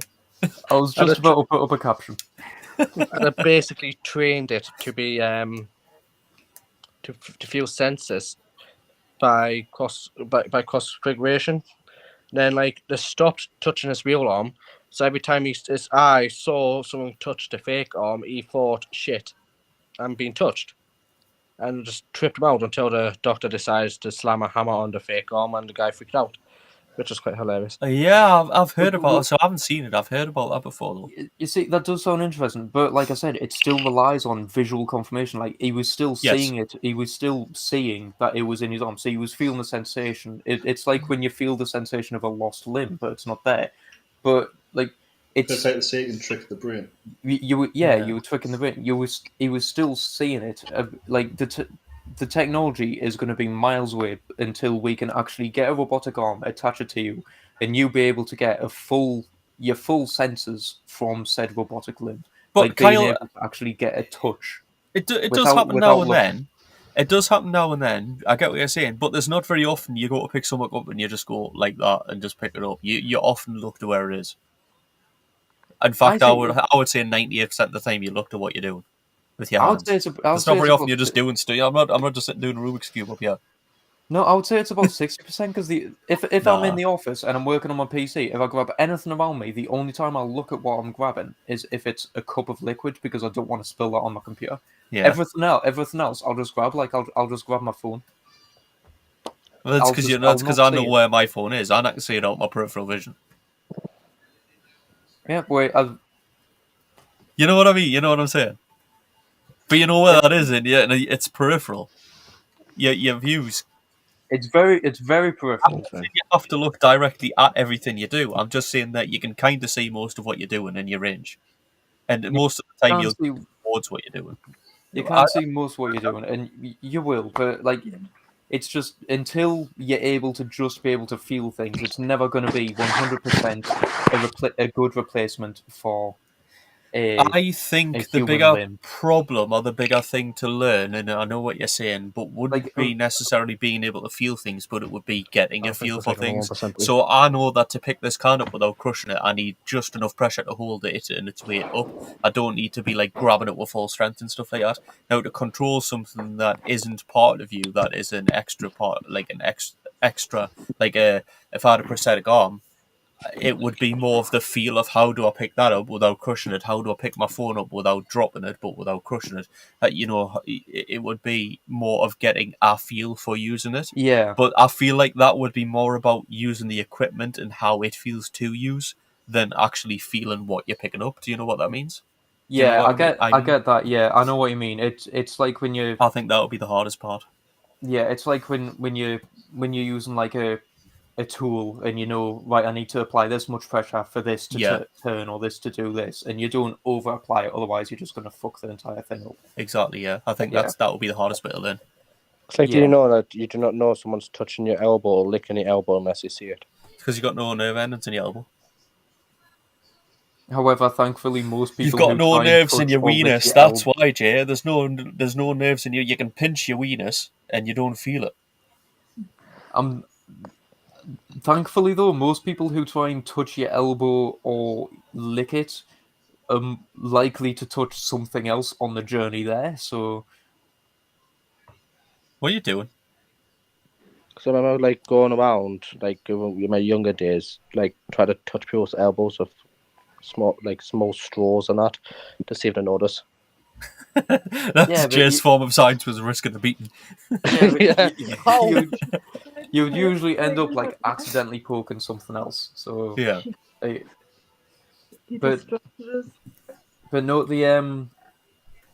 I was And just it- about to put up a caption. And they basically trained it to be to feel senses by cross configuration. Then like they stopped touching his real arm, so every time his eye saw someone touch the fake arm, he thought shit, I'm being touched, and just tripped him out until the doctor decides to slam a hammer on the fake arm, and the guy freaked out, which was quite hilarious. Yeah, I've heard about it, so I haven't seen it. I've heard about that before, though. You see, that does sound interesting, but like I said, it still relies on visual confirmation. Like he was still Yes. seeing it, he was still seeing that it was in his arm, so he was feeling the sensation. It's like when you feel the sensation of a lost limb, but it's not there. But like It's it's like the Satan trick the brain. you were you were tricking the brain. He was still seeing it. Like the technology is going to be miles away until we can actually get a robotic arm, attach it to you, and you be able to get your full senses from said robotic limb. But Like being Kyle, able to actually get a touch. it does without- happen without now and looking. then. It does happen now and then. I get what you're saying, but there's not very often you go to pick something up and you just go like that and just pick it up. You often look to where it is. In fact, I would say 98% of the time you look to what you're doing with your I hands. would say it's It's not very often you're just doing stuff. I'm not just sitting doing a Rubik's cube up here. No, I would say it's about 60% because if I'm in Nah. the office and I'm working on my PC, if I grab anything around me, the only time I'll look at what I'm grabbing is if it's a cup of liquid because I don't want to spill that on my computer. Yeah, Everything else, I'll just grab. Like I'll just grab my phone. well, that's I'll because just- that's I'll because not I know see it. where my phone is. I can see it out my peripheral vision. Yeah, wait. You know what I mean? You know what I'm saying? But you know where that is, and yeah, it's peripheral. Your views. It's very peripheral. You have to look directly at everything you do. I'm just saying that you can kind of see most of what you're doing in your range, and most of the time you'll see, go towards what you're doing. you can't see most of what you're doing, and you will. But like, it's just until you're able to just be able to feel things, it's never going to be 100% a good replacement for I think the human bigger limb. problem or the bigger thing to learn, and I know what you're saying, but wouldn't Like, be necessarily being able to feel things, but it would be getting a feel for things. 1%. So I know that to pick this can up without crushing it, I need just enough pressure to hold it and its weight up. I don't need to be like grabbing it with full strength and stuff like that. Now to control something that isn't part of you, that is an extra part, like an extra, like if I had a prosthetic arm, it would be more of the feel of how do I pick that up without crushing it? How do I pick my phone up without dropping it, but without crushing it? It would be more of getting a feel for using it. Yeah. But I feel like that would be more about using the equipment and how it feels to use than actually feeling what you're picking up. Do you know what that means? Do you know Yeah, what I mean? get that. Yeah, I know what you mean. It's like when you I think that would be the hardest part. yeah, it's like when you're using like a tool and you know, right, I need to apply this much pressure for this to turn or this to do this, and you don't over apply it, otherwise you're just going to fuck the entire thing up. Exactly, yeah. I think Yeah. that would be the hardest bit to learn. It's like, do Yeah. you know that you do not know someone's touching your elbow or licking your elbow unless you see it? Because because you got no nerve endings in your elbow. However, thankfully, most people You've got who no try and nerves in touch your or lick weenus. your That's elbow- why, Jay. There's no nerves in you. You can pinch your weenus and you don't feel it. Thankfully, though, most people who try and touch your elbow or lick it are likely to touch something else on the journey there. So, What are you doing? So I remember like going around like in my younger days, like try to touch people's elbows with small straws and that to see if they notice. That's Yeah, but Jay's form of science was risk of the beating. yeah, but Yeah. you'd usually end up like accidentally poking something else. So, Yeah. but no,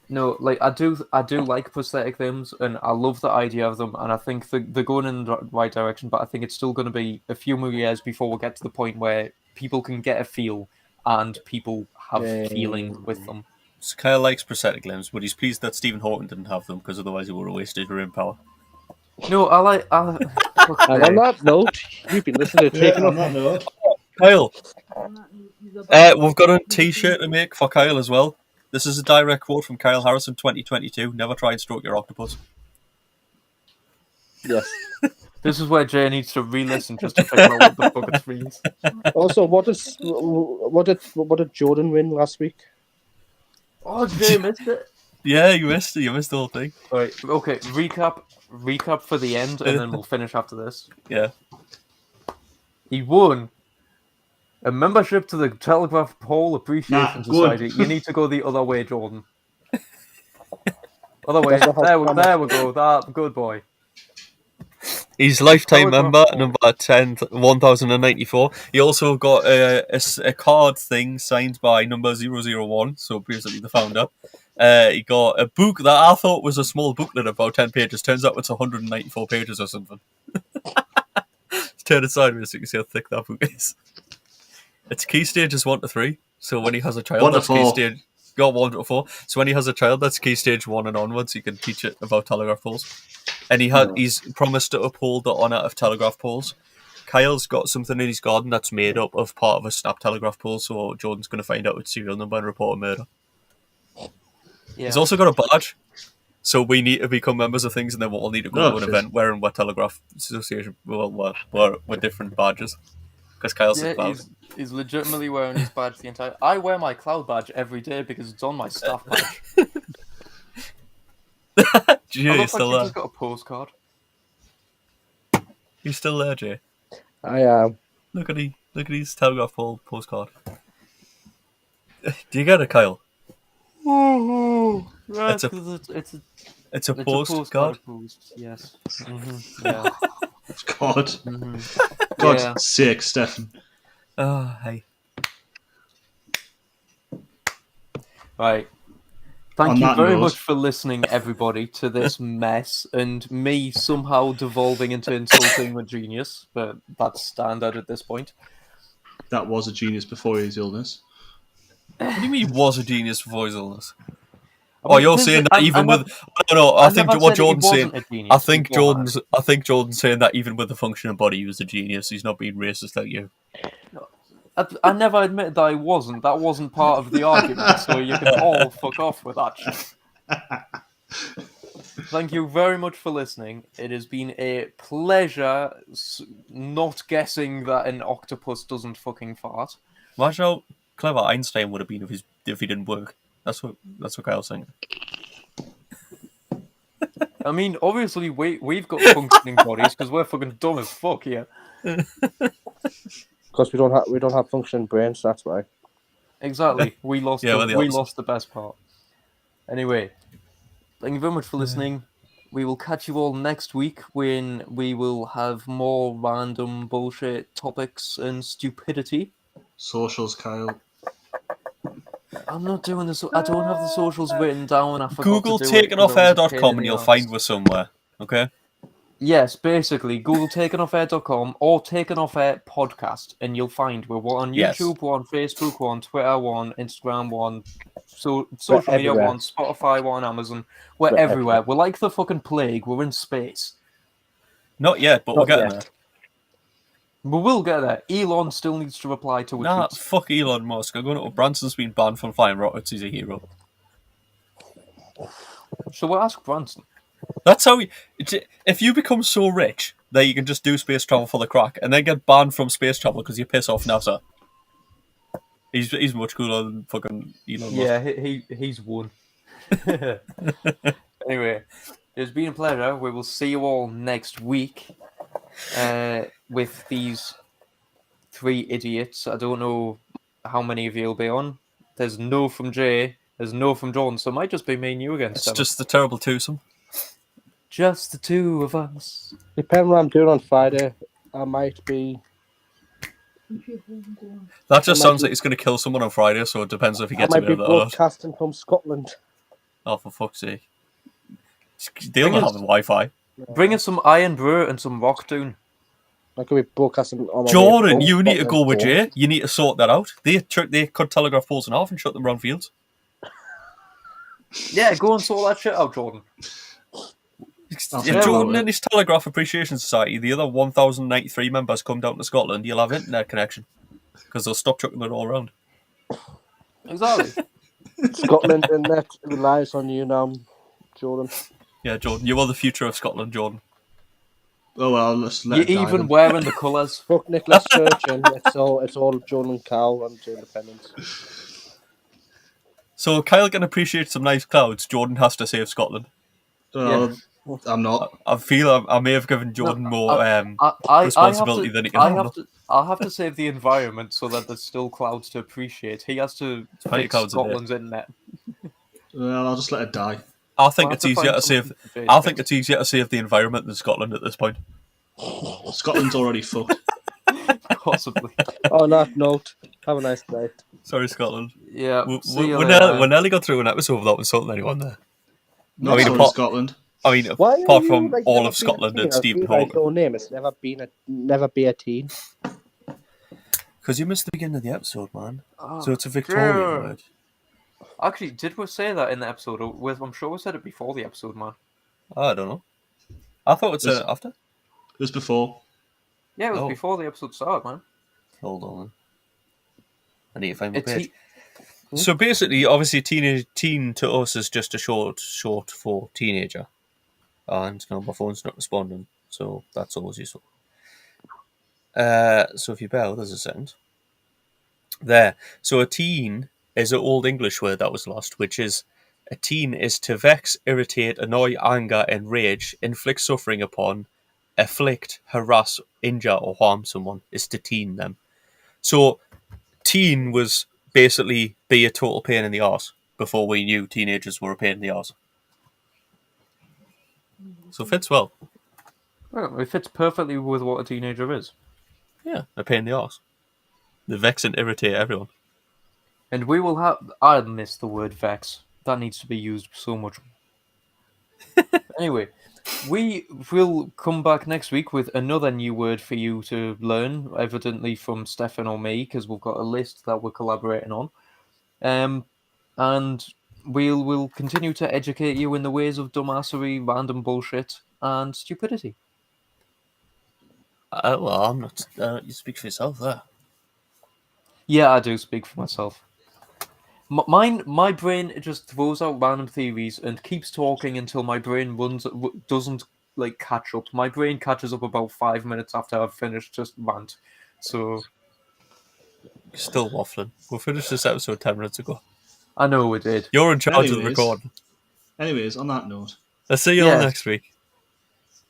no, like I do like prosthetic limbs, and I love the idea of them, and I think they're going in the right direction. But I think it's still going to be a few more years before we get to the point where people can get a feel and people have feeling with them. So Kyle likes prosthetic limbs, but he's pleased that Stephen Hawking didn't have them because otherwise he would have wasted brain power. No, I like. And on that note, you've been listening to Taking on Off. that note, Kyle, we've got a T-shirt to make for Kyle as well. This is a direct quote from Kyle Harrison, 2022. Never try and stroke your octopus. Yes. This is where Jay needs to re-listen just to figure out what the fuck it means. Also, what did Jordan win last week? Oh, Jay missed it. Yeah, you missed it. You missed the whole thing. Right. Okay. Recap for the end, and then we'll finish after this. Yeah. He won a membership to the Telegraph Pole Appreciation Nah, good. Society. You need to go the other way, Jordan. Other way. That's not how There we go. That good boy. He's lifetime Telegraph member, Pole. number 1094. He also got a card thing signed by number 001, so basically the founder. He got a book that I thought was a small booklet, about 10 pages. Turns out it's 194 pages or something. Let's turn it sideways so you can see how thick that book is. Its key stages 1 to 3. So when he has a child, 1 to that's key 4. stage. Got 1 to 4. So when he has a child, that's key stage 1 and onwards. You can teach it about telegraph poles. And he's promised to uphold the honour of telegraph poles. Kyle's got something in his garden that's made up of part of a snap telegraph pole, so Jordan's going to find out its serial number and report a murder. Yeah. He's also got a badge, so we need to become members of things, and then we'll all need to go to an event wearing what Telegraph Association, with different badges. Because Kyle's a cloud. He's legitimately wearing his badge the entire. I wear my cloud badge every day because it's on my staff badge. Jay, I you're love still you there. just got a postcard. You're still there, Jay. I am. Look at his Telegraph pole postcard. Do you get it, Kyle? Right, It's a it's postcard. a post, yes. Mm-hmm, yeah. God, Mm-hmm. God's Yeah. sake, Stefan. Oh, hey. Right. Thank On you that very note- much for listening, everybody, to this mess and me somehow devolving into insulting the genius, but that's standard at this point. That was a genius before his illness. What do you mean he was a genius before his illness? I Oh, mean, you're this saying is- that I even never- with I I think never what said he Jordan's saying. wasn't a genius beforehand. I think Jordan's saying that even with the functioning body, he was a genius. He's not being racist like you. I never admitted that I wasn't. That wasn't part of the argument, so you can all fuck off with that shit. Thank you very much for listening. It has been a pleasure not guessing that an octopus doesn't fucking fart. Imagine how clever Einstein would have been if he didn't work. That's what Kyle's saying. I mean, obviously we've got functioning bodies because we're fucking dumb as fuck here. Because we don't have functioning brains. That's why. Exactly. We lost. Yeah, we're the we opposite. lost the best part. Anyway, thank you very much for listening. We will catch you all next week when we will have more random bullshit topics and stupidity. Socials, Kyle. I'm not doing this. I don't have the socials written down. I forgot Google to do it, 'cause I was a pain takeenofair.com in and the you'll arse. find we're somewhere. Okay? Yes, basically, Google takeenofair.com or Taken Off Air podcast, and you'll find we're on Yes. YouTube, we're on Facebook, we're on Twitter, we're on Instagram, we're on social media, we're everywhere. on Spotify, we're on Amazon. We're We're everywhere. everywhere. We're like the fucking plague. We're in space. Not yet, but we're Not getting yet. there. We will get there. Elon still needs to reply to a Nah, tweet. fuck Elon Musk. I'm going to Branson's been banned from flying rockets. He's a hero. Shall we ask Branson? That's how if you become so rich that you can just do space travel for the crack and then get banned from space travel because you piss off NASA. He's much cooler than fucking Elon Musk. Yeah, he's won. Anyway, it's been a pleasure. We will see you all next week with these 3 idiots. I don't know how many of you will be on. There's no from Jay. There's no from John. So it might just be me and you again. It's Stefan. just the terrible twosome. Just the 2 of us. Depending what I'm doing on Friday, I might be. That just I might sounds be- like he's going to kill someone on Friday, so it depends if he I gets might away be with it or not. broadcasting from Scotland. Oh, for fuck's sake. They only Bring have us- Wi-Fi. Bring us some Iron Brew and some Rock Dune. I could be broadcasting on my way Jordan, from you need to go Scotland with home. Jay. You need to sort that out. They cut telegraph poles in half and shut them round fields. Yeah, go and sort that shit out, Jordan. If Yeah, Jordan well, and his Telegraph Appreciation Society, the other 1,093 members come down to Scotland, you'll have internet connection. Because they'll stop chucking it all around. Exactly. Scotland internet relies on you now, Jordan. Yeah, Jordan, you are the future of Scotland, Jordan. Oh well, let's let You're it die even then. wearing the colours. Fuck Nicholas Sturgeon. It's all Jordan and Cal and independence. So Kyle can appreciate some nice clouds. Jordan has to save Scotland. I'm not. I feel I may have given Jordan more responsibility than he can handle. I'll have to save the environment so that there's still clouds to appreciate. He has to plenty fix clouds in there. Scotland's internet. Well, I'll just let it die. I think We'll it's have to easier find to save. something to I fix. think it's easier to save the environment than Scotland at this point. Scotland's already fucked. Possibly. On that note, have a nice night. Sorry, Scotland. Yeah. We see you we later. nearly got through an episode without insulting anyone there. Not I mean, sorry, apart- Scotland. I mean, Why are apart you, from like, all never of been a Scotland teen? and I Stephen feel like Hawking. your name has never be a teen. Because you missed the beginning of the episode, man. Oh, So it's a Victorian dear. word. Actually, did we say that in the episode? I'm sure we said it before the episode, man. I don't know. I thought it said Yes. it after. It was before. Yeah, it was Oh. before the episode started, man. Hold on. I need to find my It's page. So basically, obviously, teen to us is just a short for teenager. And my phone's not responding, so that's always useful. So if you bear, there's a second. There. So a teen is an old English word that was lost, which is a teen is to vex, irritate, annoy, anger, enrage, inflict suffering upon, afflict, harass, injure, or harm someone. Is to teen them. So teen was basically be a total pain in the arse before we knew teenagers were a pain in the arse. So it fits well. Well, it fits perfectly with what a teenager is. Yeah, a pain in the arse. They vex and irritate everyone. And we will have. I miss the word vex. That needs to be used so much. Anyway, we will come back next week with another new word for you to learn, evidently from Stefan or me, because we've got a list that we're collaborating on. And we'll continue to educate you in the ways of dumbassery, random bullshit, and stupidity. Well, I'm not. You speak for yourself there. Yeah, I do speak for myself. My brain just throws out random theories and keeps talking until my brain doesn't like catch up. My brain catches up about 5 minutes after I've finished just rant. So You're still waffling. We finished this episode 10 minutes ago. I know we did. You're in charge of the Anyways. recording. Anyways, on that note, Let's see you all Yeah. next week.